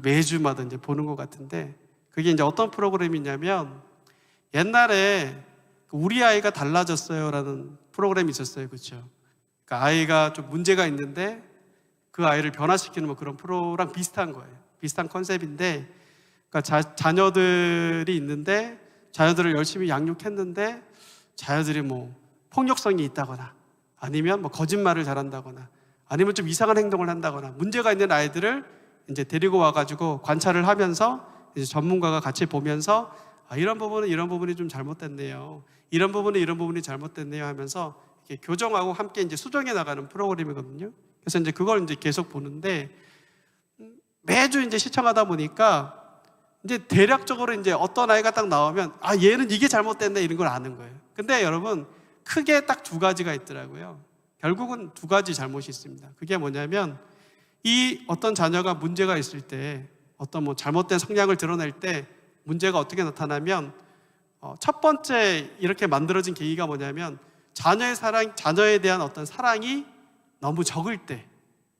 매주마다 이제 보는 것 같은데, 그게 이제 어떤 프로그램이냐면, 옛날에 우리 아이가 달라졌어요라는 프로그램이 있었어요. 그렇죠? 그러니까 아이가 좀 문제가 있는데 그 아이를 변화시키는 뭐 그런 프로랑 비슷한 거예요. 비슷한 컨셉인데, 그러니까 자녀들이 있는데 자녀들을 열심히 양육했는데 자녀들이 뭐 폭력성이 있다거나, 아니면 뭐 거짓말을 잘한다거나, 아니면 좀 이상한 행동을 한다거나, 문제가 있는 아이들을 이제 데리고 와가지고 관찰을 하면서 이제 전문가가 같이 보면서, 이런 부분이 좀 잘못됐네요, 이런 부분이 잘못됐네요 하면서 이렇게 교정하고 함께 이제 수정해 나가는 프로그램이거든요. 그래서 이제 그걸 이제 계속 보는데, 매주 이제 시청하다 보니까 이제 대략적으로 이제 어떤 아이가 딱 나오면, 얘는 이게 잘못됐네, 이런 걸 아는 거예요. 근데 여러분, 크게 딱 두 가지가 있더라고요. 결국은 두 가지 잘못이 있습니다. 그게 뭐냐면, 이 어떤 자녀가 문제가 있을 때, 어떤 뭐 잘못된 성향을 드러낼 때 문제가 어떻게 나타나면, 첫 번째 이렇게 만들어진 계기가 뭐냐면, 자녀에 대한 어떤 사랑이 너무 적을 때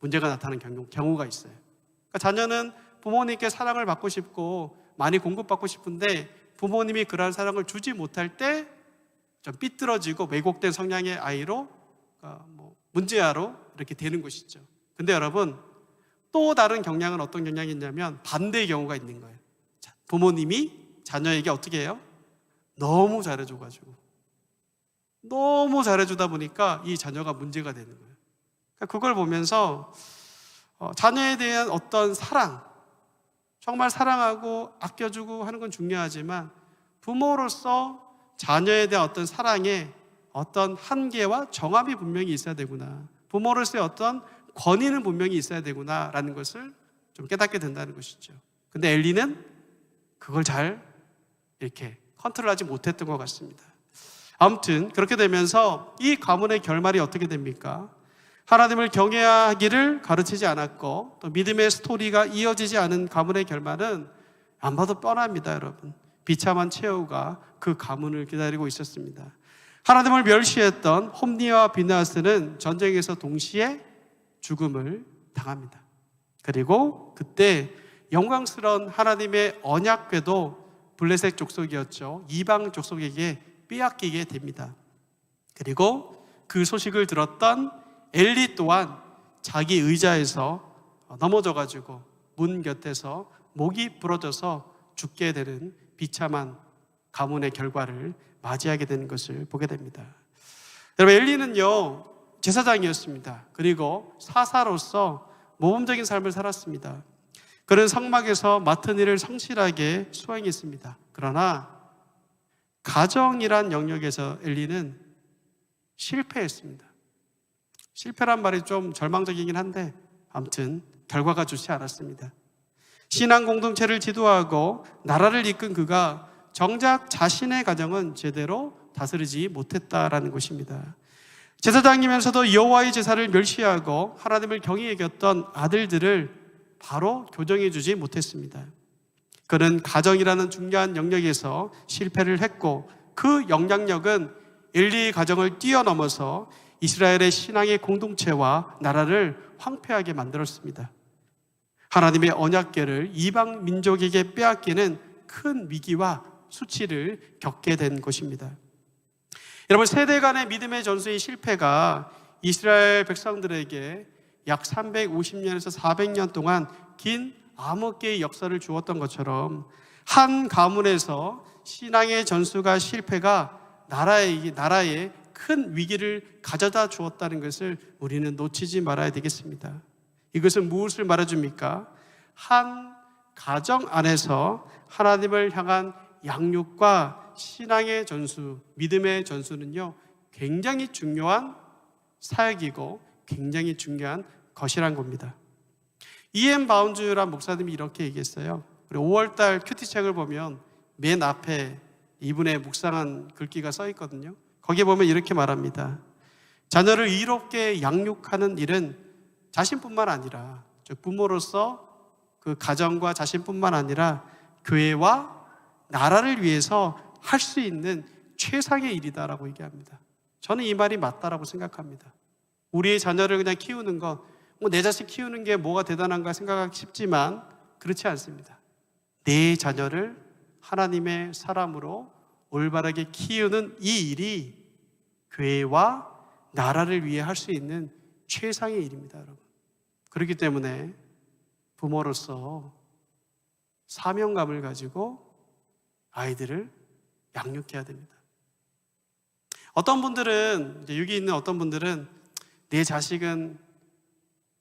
문제가 나타나는 경우가 있어요. 그러니까 자녀는 부모님께 사랑을 받고 싶고 많이 공급받고 싶은데 부모님이 그러한 사랑을 주지 못할 때 좀 삐뚤어지고 왜곡된 성향의 아이로, 뭐 문제아로 이렇게 되는 것이죠. 근데 여러분, 또 다른 경향은 어떤 경향이 있냐면 반대의 경우가 있는 거예요. 부모님이 자녀에게 어떻게 해요? 너무 잘해줘가지고, 너무 잘해주다 보니까 이 자녀가 문제가 되는 거예요. 그러니까 그걸 보면서 자녀에 대한 어떤 사랑, 정말 사랑하고 아껴주고 하는 건 중요하지만, 부모로서 자녀에 대한 어떤 사랑에 어떤 한계와 정함이 분명히 있어야 되구나, 부모로서의 어떤 권위는 분명히 있어야 되구나라는 것을 좀 깨닫게 된다는 것이죠. 근데 엘리는 그걸 잘 이렇게 컨트롤하지 못했던 것 같습니다. 아무튼 그렇게 되면서 이 가문의 결말이 어떻게 됩니까? 하나님을 경외하기를 가르치지 않았고, 또 믿음의 스토리가 이어지지 않은 가문의 결말은 안 봐도 뻔합니다. 여러분, 비참한 최후가 그 가문을 기다리고 있었습니다. 하나님을 멸시했던 홈니와 비나스는 전쟁에서 동시에 죽음을 당합니다. 그리고 그때 영광스러운 하나님의 언약궤도 블레셋 족속이었죠, 이방 족속에게 빼앗기게 됩니다. 그리고 그 소식을 들었던 엘리 또한 자기 의자에서 넘어져가지고 문 곁에서 목이 부러져서 죽게 되는 비참한 가문의 결과를 맞이하게 되는 것을 보게 됩니다. 여러분, 엘리는요 제사장이었습니다. 그리고 사사로서 모범적인 삶을 살았습니다. 그는 성막에서 맡은 일을 성실하게 수행했습니다. 그러나 가정이란 영역에서 엘리는 실패했습니다. 실패란 말이 좀 절망적이긴 한데 아무튼 결과가 좋지 않았습니다. 신앙 공동체를 지도하고 나라를 이끈 그가 정작 자신의 가정은 제대로 다스리지 못했다라는 것입니다. 제사장이면서도 여호와의 제사를 멸시하고 하나님을 경히 여겼던 아들들을 바로 교정해 주지 못했습니다. 그는 가정이라는 중요한 영역에서 실패를 했고, 그 영향력은 엘리의 가정을 뛰어넘어서 이스라엘의 신앙의 공동체와 나라를 황폐하게 만들었습니다. 하나님의 언약궤를 이방 민족에게 빼앗기는 큰 위기와 수치를 겪게 된 것입니다. 여러분, 세대 간의 믿음의 전수의 실패가 이스라엘 백성들에게 약 350년에서 400년 동안 긴 암흑기의 역사를 주었던 것처럼 한 가문에서 신앙의 전수가 실패가 나라에 큰 위기를 가져다 주었다는 것을 우리는 놓치지 말아야 되겠습니다. 이것은 무엇을 말해줍니까? 한 가정 안에서 하나님을 향한 양육과 신앙의 전수, 믿음의 전수는요, 굉장히 중요한 사역이고 굉장히 중요한 것이란 겁니다. E.M. 바운즈란 목사님이 이렇게 얘기했어요. 우리 5월달 큐티책을 보면 맨 앞에 이분의 묵상한 글귀가 써 있거든요. 거기에 보면 이렇게 말합니다. 자녀를 의롭게 양육하는 일은 자신뿐만 아니라, 즉 부모로서 그 가정과 자신뿐만 아니라 교회와 나라를 위해서 할 수 있는 최상의 일이다라고 얘기합니다. 저는 이 말이 맞다라고 생각합니다. 우리의 자녀를 그냥 키우는 것, 내 자식 키우는 게 뭐가 대단한가 생각하기 쉽지만 그렇지 않습니다. 내 자녀를 하나님의 사람으로 올바르게 키우는 이 일이 교회와 나라를 위해 할 수 있는 최상의 일입니다, 여러분. 그렇기 때문에 부모로서 사명감을 가지고 아이들을 양육해야 됩니다. 어떤 분들은, 여기 있는 어떤 분들은 내 자식은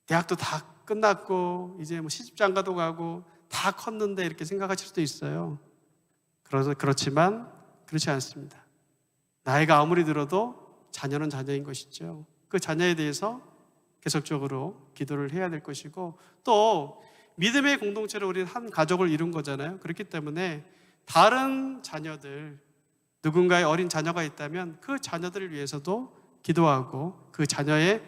대학도 다 끝났고 이제 뭐 시집장가도 가고 다 컸는데 이렇게 생각하실 수도 있어요. 그렇지만 그렇지 않습니다. 나이가 아무리 들어도 자녀는 자녀인 것이죠. 그 자녀에 대해서 계속적으로 기도를 해야 될 것이고, 또 믿음의 공동체로 우리는 한 가족을 이룬 거잖아요. 그렇기 때문에 다른 자녀들, 누군가의 어린 자녀가 있다면 그 자녀들을 위해서도 기도하고 그 자녀의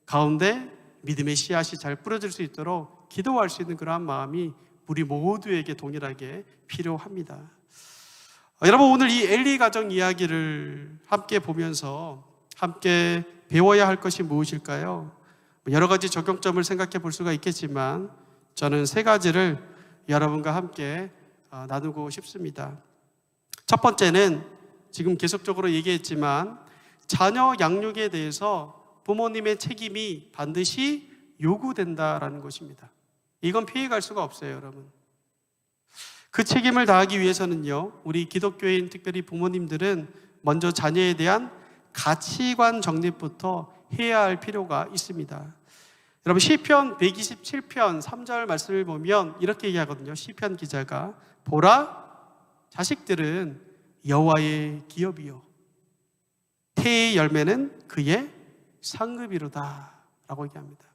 가운데 믿음의 씨앗이 잘 뿌려질 수 있도록 기도할 수 있는 그러한 마음이 우리 모두에게 동일하게 필요합니다. 여러분, 오늘 이 엘리 가정 이야기를 함께 보면서 함께 배워야 할 것이 무엇일까요? 여러 가지 적용점을 생각해 볼 수가 있겠지만 저는 세 가지를 여러분과 함께 나누고 싶습니다. 첫 번째는 지금 계속적으로 얘기했지만 자녀 양육에 대해서 부모님의 책임이 반드시 요구된다라는 것입니다. 이건 피해갈 수가 없어요, 여러분. 그 책임을 다하기 위해서는요, 우리 기독교인 특별히 부모님들은 먼저 자녀에 대한 가치관 정립부터 해야 할 필요가 있습니다. 여러분, 시편 127편 3절 말씀을 보면 이렇게 얘기하거든요. 시편 기자가 보라, 자식들은 여호와의 기업이요 태의 열매는 그의 상급이로다 라고 얘기합니다.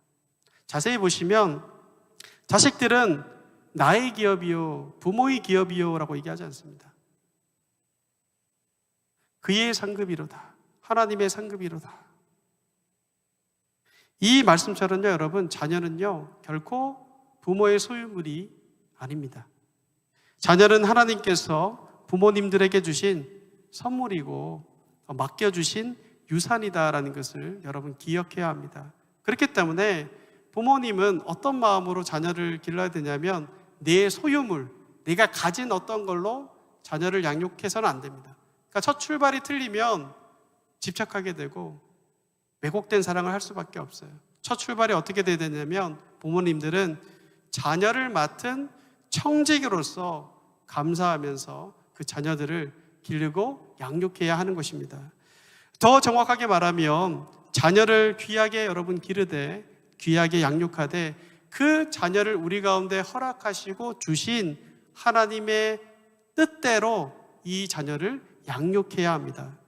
자세히 보시면 자식들은 나의 기업이요 부모의 기업이요 라고 얘기하지 않습니다. 그의 상급이로다, 하나님의 상급이로다. 이 말씀처럼요, 여러분, 자녀는요 결코 부모의 소유물이 아닙니다. 자녀는 하나님께서 부모님들에게 주신 선물이고 맡겨주신 유산이다라는 것을 여러분 기억해야 합니다. 그렇기 때문에 부모님은 어떤 마음으로 자녀를 길러야 되냐면 내 소유물, 내가 가진 어떤 걸로 자녀를 양육해서는 안 됩니다. 그러니까 첫 출발이 틀리면 집착하게 되고 왜곡된 사랑을 할 수밖에 없어요. 첫 출발이 어떻게 돼야 되냐면 부모님들은 자녀를 맡은 청지기로서 감사하면서 그 자녀들을 기르고 양육해야 하는 것입니다. 더 정확하게 말하면 자녀를 귀하게 여러분 기르되 귀하게 양육하되 그 자녀를 우리 가운데 허락하시고 주신 하나님의 뜻대로 이 자녀를 양육해야 합니다.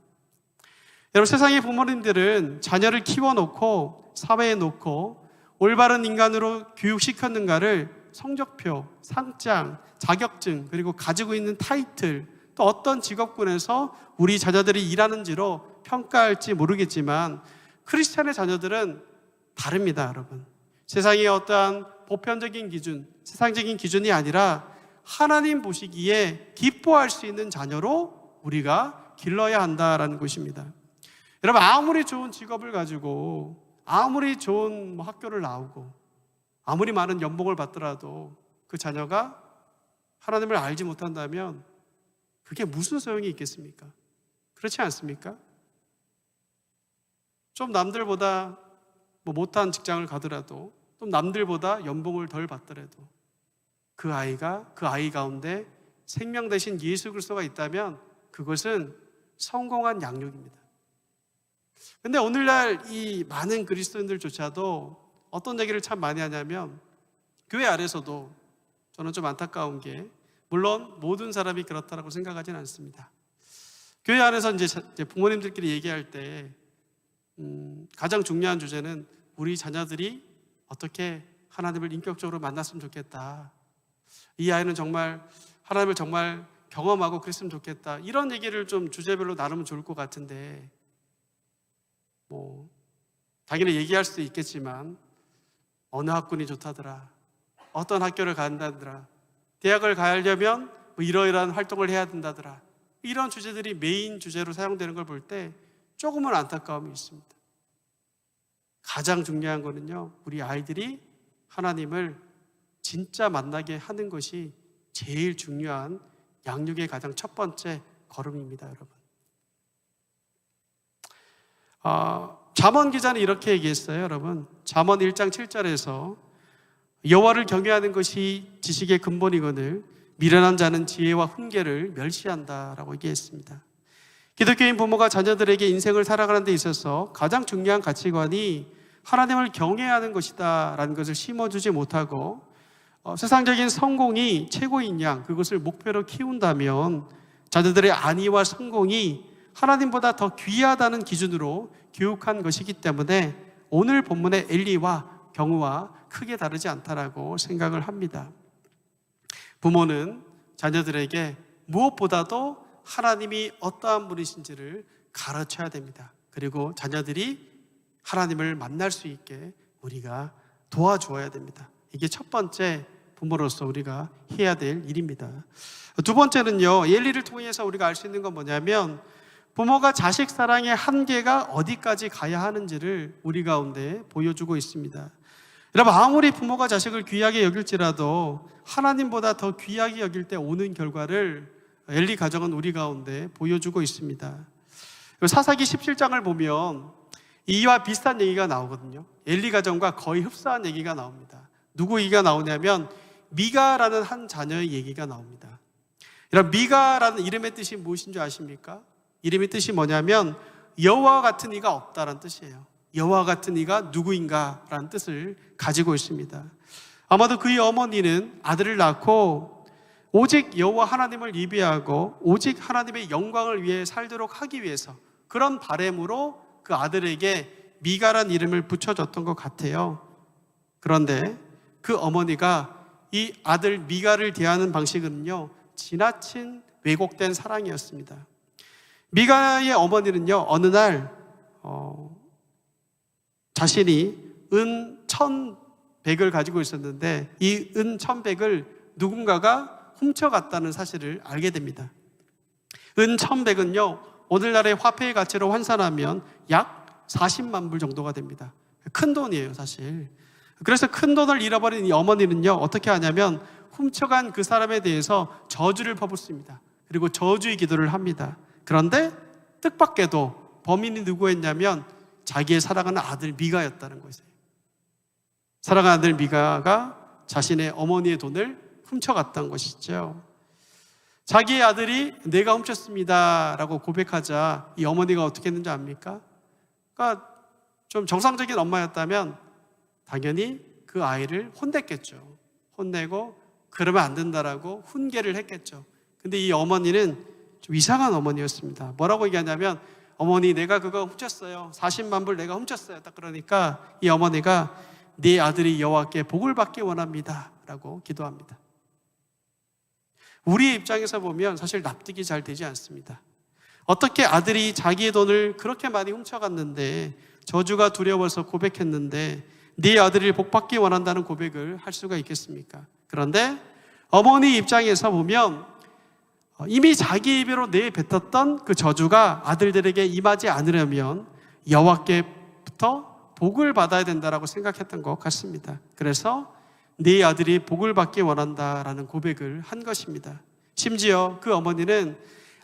여러분, 세상의 부모님들은 자녀를 키워놓고 사회에 놓고 올바른 인간으로 교육시켰는가를 성적표, 상장, 자격증, 그리고 가지고 있는 타이틀, 또 어떤 직업군에서 우리 자녀들이 일하는지로 평가할지 모르겠지만 크리스찬의 자녀들은 다릅니다, 여러분. 세상의 어떠한 보편적인 기준, 세상적인 기준이 아니라 하나님 보시기에 기뻐할 수 있는 자녀로 우리가 길러야 한다라는 것입니다. 여러분, 아무리 좋은 직업을 가지고 아무리 좋은 학교를 나오고 아무리 많은 연봉을 받더라도 그 자녀가 하나님을 알지 못한다면 그게 무슨 소용이 있겠습니까? 그렇지 않습니까? 좀 남들보다 못한 직장을 가더라도, 또 남들보다 연봉을 덜 받더라도 그 아이 가운데 생명 대신 예수 그리스도가 있다면 그것은 성공한 양육입니다. 근데 오늘날 이 많은 그리스도인들조차도 어떤 얘기를 참 많이 하냐면, 교회 안에서도 저는 좀 안타까운 게, 물론 모든 사람이 그렇다고 생각하지는 않습니다. 교회 안에서 이제 부모님들끼리 얘기할 때 가장 중요한 주제는 우리 자녀들이 어떻게 하나님을 인격적으로 만났으면 좋겠다. 이 아이는 정말 하나님을 정말 경험하고 그랬으면 좋겠다. 이런 얘기를 좀 주제별로 나누면 좋을 것 같은데, 당연히 얘기할 수도 있겠지만 어느 학군이 좋다더라, 어떤 학교를 간다더라, 대학을 가려면 이러이러한 활동을 해야 된다더라, 이런 주제들이 메인 주제로 사용되는 걸 볼 때 조금은 안타까움이 있습니다. 가장 중요한 거는요, 우리 아이들이 하나님을 진짜 만나게 하는 것이 제일 중요한 양육의 가장 첫 번째 걸음입니다, 여러분. 잠언 기자는 이렇게 얘기했어요, 여러분. 잠언 1장 7절에서 여호와를 경외하는 것이 지식의 근본이거늘 미련한 자는 지혜와 훈계를 멸시한다라고 얘기했습니다. 기독교인 부모가 자녀들에게 인생을 살아가는 데 있어서 가장 중요한 가치관이 하나님을 경외하는 것이다 라는 것을 심어주지 못하고 세상적인 성공이 최고인 양 그것을 목표로 키운다면 자녀들의 안위와 성공이 하나님보다 더 귀하다는 기준으로 교육한 것이기 때문에 오늘 본문의 엘리와 경우와 크게 다르지 않다라고 생각을 합니다. 부모는 자녀들에게 무엇보다도 하나님이 어떠한 분이신지를 가르쳐야 됩니다. 그리고 자녀들이 하나님을 만날 수 있게 우리가 도와주어야 됩니다. 이게 첫 번째 부모로서 우리가 해야 될 일입니다. 두 번째는요, 엘리를 통해서 우리가 알 수 있는 건 뭐냐면 부모가 자식 사랑의 한계가 어디까지 가야 하는지를 우리 가운데 보여주고 있습니다. 여러분, 아무리 부모가 자식을 귀하게 여길지라도 하나님보다 더 귀하게 여길 때 오는 결과를 엘리 가정은 우리 가운데 보여주고 있습니다. 사사기 17장을 보면 이와 비슷한 얘기가 나오거든요. 엘리 가정과 거의 흡사한 얘기가 나옵니다. 누구 얘기가 나오냐면 미가라는 한 자녀의 얘기가 나옵니다. 여러분, 미가라는 이름의 뜻이 무엇인 줄 아십니까? 이름의 뜻이 뭐냐면 여호와 같은 이가 없다라는 뜻이에요. 여호와 같은 이가 누구인가 라는 뜻을 가지고 있습니다. 아마도 그의 어머니는 아들을 낳고 오직 여호와 하나님을 예배하고 오직 하나님의 영광을 위해 살도록 하기 위해서 그런 바람으로 그 아들에게 미가란 이름을 붙여줬던 것 같아요. 그런데 그 어머니가 이 아들 미가를 대하는 방식은요, 지나친 왜곡된 사랑이었습니다. 미가의 어머니는요, 어느 날 자신이 은 1,100을 가지고 있었는데 이 은 1,100을 누군가가 훔쳐갔다는 사실을 알게 됩니다. 은 1,100은요, 오늘날의 화폐의 가치로 환산하면 약 40만 불 정도가 됩니다. 큰 돈이에요, 사실. 그래서 큰 돈을 잃어버린 이 어머니는요, 어떻게 하냐면 훔쳐간 그 사람에 대해서 저주를 퍼붓습니다. 그리고 저주의 기도를 합니다. 그런데 뜻밖에도 범인이 누구였냐면 자기의 사랑하는 아들 미가였다는 것이에요. 사랑하는 아들 미가가 자신의 어머니의 돈을 훔쳐갔다는 것이죠. 자기의 아들이 내가 훔쳤습니다 라고 고백하자 이 어머니가 어떻게 했는지 압니까? 그러니까 좀 정상적인 엄마였다면 당연히 그 아이를 혼냈겠죠. 혼내고 그러면 안 된다라고 훈계를 했겠죠. 근데 이 어머니는 좀 이상한 어머니였습니다. 뭐라고 얘기하냐면 어머니, 내가 그거 훔쳤어요. 40만 불 내가 훔쳤어요. 딱 그러니까 이 어머니가 네 아들이 여호와께 복을 받기 원합니다 라고 기도합니다. 우리의 입장에서 보면 사실 납득이 잘 되지 않습니다. 어떻게 아들이 자기의 돈을 그렇게 많이 훔쳐갔는데 저주가 두려워서 고백했는데 네 아들이 복받기 원한다는 고백을 할 수가 있겠습니까? 그런데 어머니 입장에서 보면 이미 자기 입으로 내뱉었던 그 저주가 아들들에게 임하지 않으려면 여호와께부터 복을 받아야 된다라고 생각했던 것 같습니다. 그래서 네 아들이 복을 받기 원한다라는 고백을 한 것입니다. 심지어 그 어머니는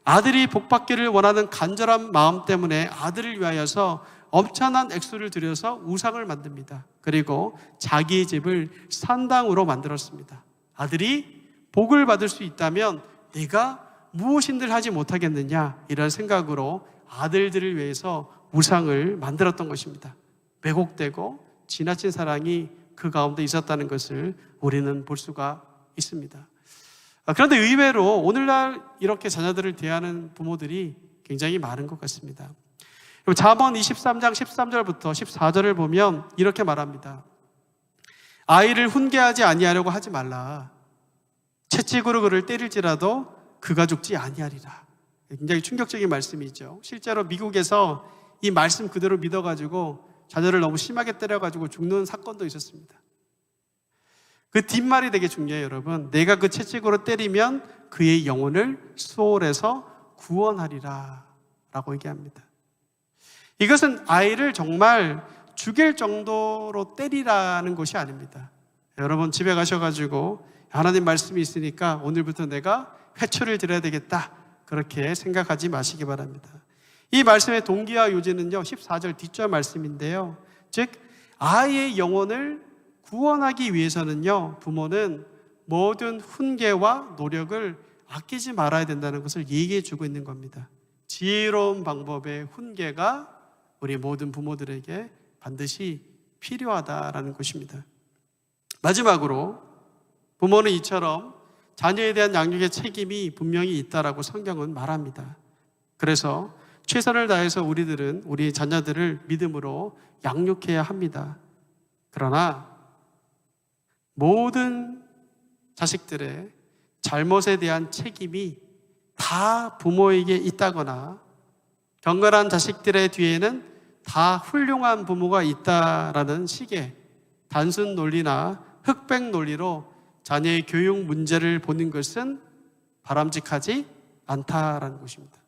아들이 복받기를 원하는 간절한 마음 때문에 아들을 위하여서 엄청난 액수를 들여서 우상을 만듭니다. 그리고 자기의 집을 산당으로 만들었습니다. 아들이 복을 받을 수 있다면 내가 무엇인들 하지 못하겠느냐, 이런 생각으로 아들들을 위해서 우상을 만들었던 것입니다. 왜곡되고 지나친 사랑이 그 가운데 있었다는 것을 우리는 볼 수가 있습니다. 그런데 의외로 오늘날 이렇게 자녀들을 대하는 부모들이 굉장히 많은 것 같습니다. 잠언 23장 13절부터 14절을 보면 이렇게 말합니다. 아이를 훈계하지 아니하려고 하지 말라. 채찍으로 그를 때릴지라도 그가 죽지 아니하리라. 굉장히 충격적인 말씀이죠. 실제로 미국에서 이 말씀 그대로 믿어가지고 자녀를 너무 심하게 때려가지고 죽는 사건도 있었습니다. 그 뒷말이 되게 중요해요, 여러분. 내가 그 채찍으로 때리면 그의 영혼을 수월에서 구원하리라 라고 얘기합니다. 이것은 아이를 정말 죽일 정도로 때리라는 것이 아닙니다. 여러분 집에 가셔가지고 하나님 말씀이 있으니까 오늘부터 내가 회초를 드려야 되겠다, 그렇게 생각하지 마시기 바랍니다. 이 말씀의 동기와 요지는요 14절 뒷절 말씀인데요, 즉 아이의 영혼을 구원하기 위해서는요 부모는 모든 훈계와 노력을 아끼지 말아야 된다는 것을 얘기해 주고 있는 겁니다. 지혜로운 방법의 훈계가 우리 모든 부모들에게 반드시 필요하다라는 것입니다. 마지막으로 부모는 이처럼 자녀에 대한 양육의 책임이 분명히 있다라고 성경은 말합니다. 그래서 최선을 다해서 우리들은 우리 자녀들을 믿음으로 양육해야 합니다. 그러나 모든 자식들의 잘못에 대한 책임이 다 부모에게 있다거나 경건한 자식들의 뒤에는 다 훌륭한 부모가 있다라는 식의 단순 논리나 흑백 논리로 자녀의 교육 문제를 보는 것은 바람직하지 않다라는 것입니다.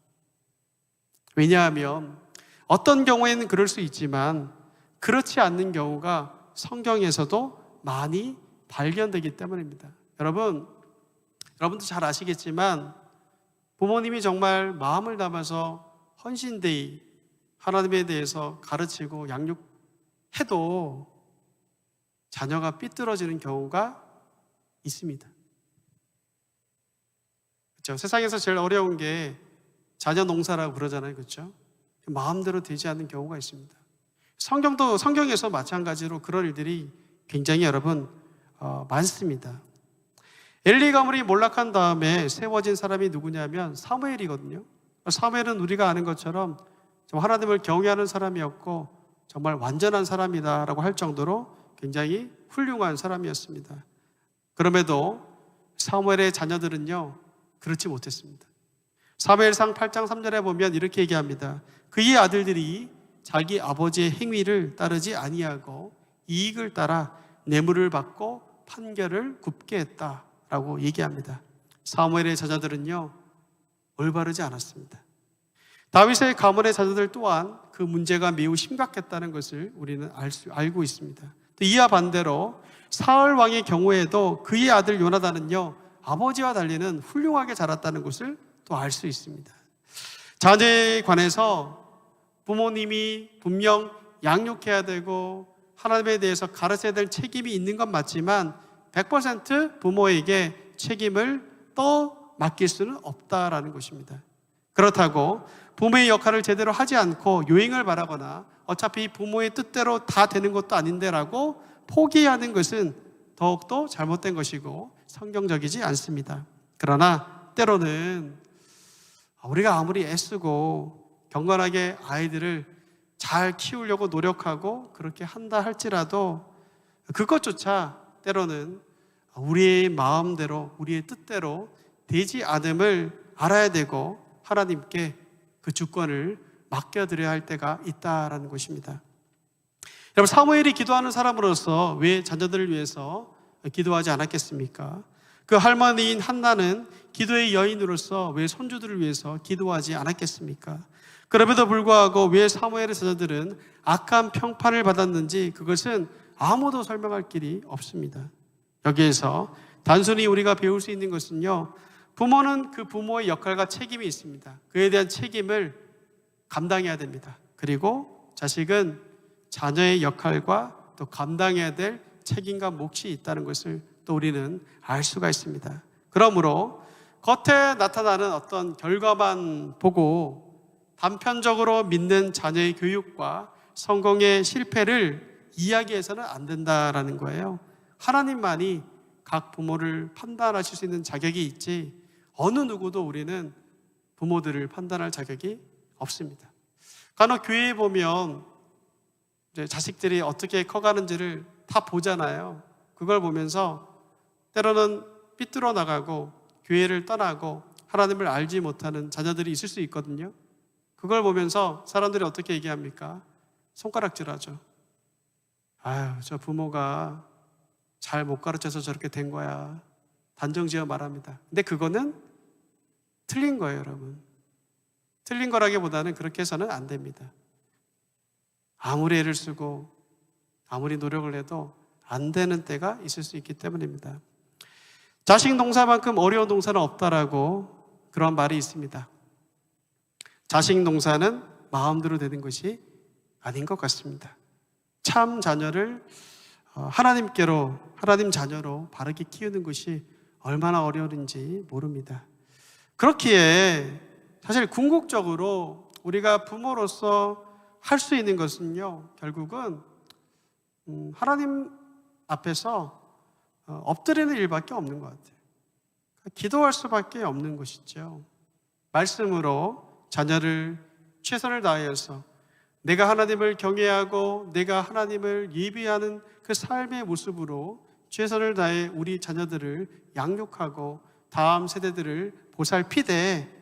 왜냐하면 어떤 경우에는 그럴 수 있지만 그렇지 않는 경우가 성경에서도 많이 발견되기 때문입니다. 여러분도 잘 아시겠지만 부모님이 정말 마음을 담아서 헌신되이 하나님에 대해서 가르치고 양육해도 자녀가 삐뚤어지는 경우가 있습니다. 그렇죠? 세상에서 제일 어려운 게 자녀 농사라고 그러잖아요. 그렇죠? 마음대로 되지 않는 경우가 있습니다. 성경에서 마찬가지로 그런 일들이 굉장히 많습니다. 엘리 가문이 몰락한 다음에 세워진 사람이 누구냐면 사무엘이거든요. 사무엘은 우리가 아는 것처럼 하나님을 경외하는 사람이었고 정말 완전한 사람이다라고 할 정도로 굉장히 훌륭한 사람이었습니다. 그럼에도 사무엘의 자녀들은요 그렇지 못했습니다. 사무엘상 8장 3절에 보면 이렇게 얘기합니다. 그의 아들들이 자기 아버지의 행위를 따르지 아니하고 이익을 따라 뇌물을 받고 판결을 굽게 했다라고 얘기합니다. 사무엘의 자녀들은요 올바르지 않았습니다. 다윗의 가문의 자녀들 또한 그 문제가 매우 심각했다는 것을 우리는 알고 있습니다. 이와 반대로 사울 왕의 경우에도 그의 아들 요나단은요 아버지와 달리는 훌륭하게 자랐다는 것을 또 알 수 있습니다. 자녀에 관해서 부모님이 분명 양육해야 되고 하나님에 대해서 가르쳐야 될 책임이 있는 건 맞지만 100% 부모에게 책임을 맡길 수는 없다라는 것입니다. 그렇다고 부모의 역할을 제대로 하지 않고 요행을 바라거나 어차피 부모의 뜻대로 다 되는 것도 아닌데라고 포기하는 것은 더욱더 잘못된 것이고 성경적이지 않습니다. 그러나 때로는 우리가 아무리 애쓰고 경건하게 아이들을 잘 키우려고 노력하고 그렇게 한다 할지라도 그것조차 때로는 우리의 마음대로 우리의 뜻대로 되지 않음을 알아야 되고 하나님께 그 주권을 맡겨드려야 할 때가 있다라는 것입니다. 여러분 사무엘이 기도하는 사람으로서 왜 자녀들을 위해서 기도하지 않았겠습니까? 그 할머니인 한나는 기도의 여인으로서 왜 손주들을 위해서 기도하지 않았겠습니까? 그럼에도 불구하고 왜 사무엘의 자녀들은 악한 평판을 받았는지 그것은 아무도 설명할 길이 없습니다. 여기에서 단순히 우리가 배울 수 있는 것은요, 부모는 그 부모의 역할과 책임이 있습니다. 그에 대한 책임을 감당해야 됩니다. 그리고 자식은 자녀의 역할과 또 감당해야 될 책임과 몫이 있다는 것을 또 우리는 알 수가 있습니다. 그러므로 겉에 나타나는 어떤 결과만 보고 단편적으로 믿는 자녀의 교육과 성공의 실패를 이야기해서는 안 된다라는 거예요. 하나님만이 각 부모를 판단하실 수 있는 자격이 있지 어느 누구도 우리는 부모들을 판단할 자격이 없습니다. 간혹 교회에 보면 이제 자식들이 어떻게 커가는지를 다 보잖아요. 그걸 보면서 때로는 삐뚤어 나가고 교회를 떠나고 하나님을 알지 못하는 자녀들이 있을 수 있거든요. 그걸 보면서 사람들이 어떻게 얘기합니까? 손가락질하죠. 아유, 저 부모가 잘 못 가르쳐서 저렇게 된 거야. 단정지어 말합니다. 근데 그거는 틀린 거예요, 여러분. 틀린 거라기보다는 그렇게 해서는 안 됩니다. 아무리 애를 쓰고 아무리 노력을 해도 안 되는 때가 있을 수 있기 때문입니다. 자식 농사만큼 어려운 농사는 없다라고 그런 말이 있습니다. 자식 농사는 마음대로 되는 것이 아닌 것 같습니다. 참 자녀를 하나님 자녀로 바르게 키우는 것이 얼마나 어려운지 모릅니다. 그렇기에 사실 궁극적으로 우리가 부모로서 할 수 있는 것은요, 결국은 하나님 앞에서 엎드리는 일밖에 없는 것 같아요. 기도할 수밖에 없는 것이죠. 말씀으로 자녀를 최선을 다하여서 내가 하나님을 경외하고 내가 하나님을 예비하는 그 삶의 모습으로 최선을 다해 우리 자녀들을 양육하고 다음 세대들을 보살피되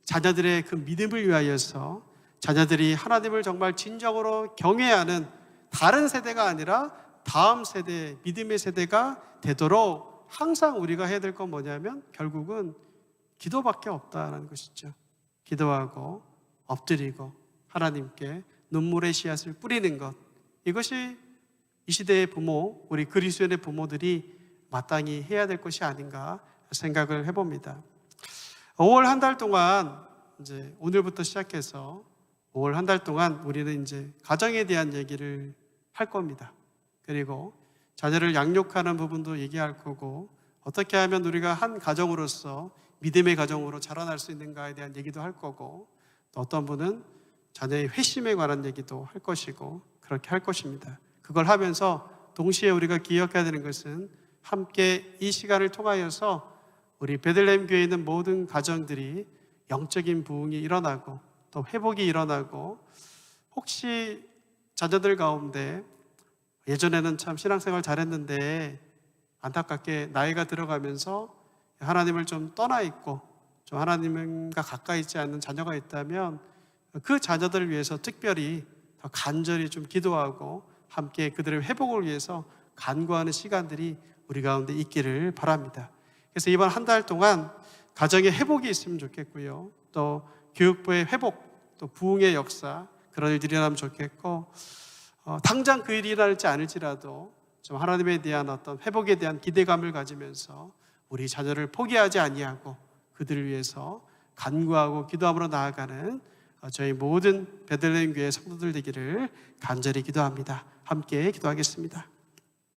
자녀들의 그 믿음을 위하여서 자녀들이 하나님을 정말 진정으로 경외하는 다른 세대가 아니라 다음 세대, 믿음의 세대가 되도록 항상 우리가 해야 될 건 뭐냐면 결국은 기도밖에 없다는 것이죠. 기도하고 엎드리고 하나님께 눈물의 씨앗을 뿌리는 것, 이것이 이 시대의 부모, 우리 그리스도인의 부모들이 마땅히 해야 될 것이 아닌가 생각을 해봅니다. 5월 한 달 동안 이제 오늘부터 시작해서 5월 한 달 동안 우리는 이제 가정에 대한 얘기를 할 겁니다. 그리고 자녀를 양육하는 부분도 얘기할 거고 어떻게 하면 우리가 한 가정으로서 믿음의 가정으로 자라날 수 있는가에 대한 얘기도 할 거고 또 어떤 분은 자녀의 회심에 관한 얘기도 할 것이고 그렇게 할 것입니다. 그걸 하면서 동시에 우리가 기억해야 되는 것은 함께 이 시간을 통하여서 우리 베들레헴 교회에 있는 모든 가정들이 영적인 부흥이 일어나고 또 회복이 일어나고 혹시 자녀들 가운데 예전에는 참 신앙생활 잘했는데 안타깝게 나이가 들어가면서 하나님을 좀 떠나 있고 좀 하나님과 가까이 있지 않는 자녀가 있다면 그 자녀들을 위해서 특별히 더 간절히 좀 기도하고 함께 그들의 회복을 위해서 간구하는 시간들이 우리 가운데 있기를 바랍니다. 그래서 이번 한 달 동안 가정의 회복이 있으면 좋겠고요. 또 교육부의 회복, 또 부흥의 역사 그런 일들이 일어나면 좋겠고 당장 그 일이 일어날지 않을지라도 좀 하나님에 대한 어떤 회복에 대한 기대감을 가지면서 우리 자녀를 포기하지 아니하고 그들을 위해서 간구하고 기도함으로 나아가는 저희 모든 베들레헴 교회 성도들 되기를 간절히 기도합니다. 함께 기도하겠습니다.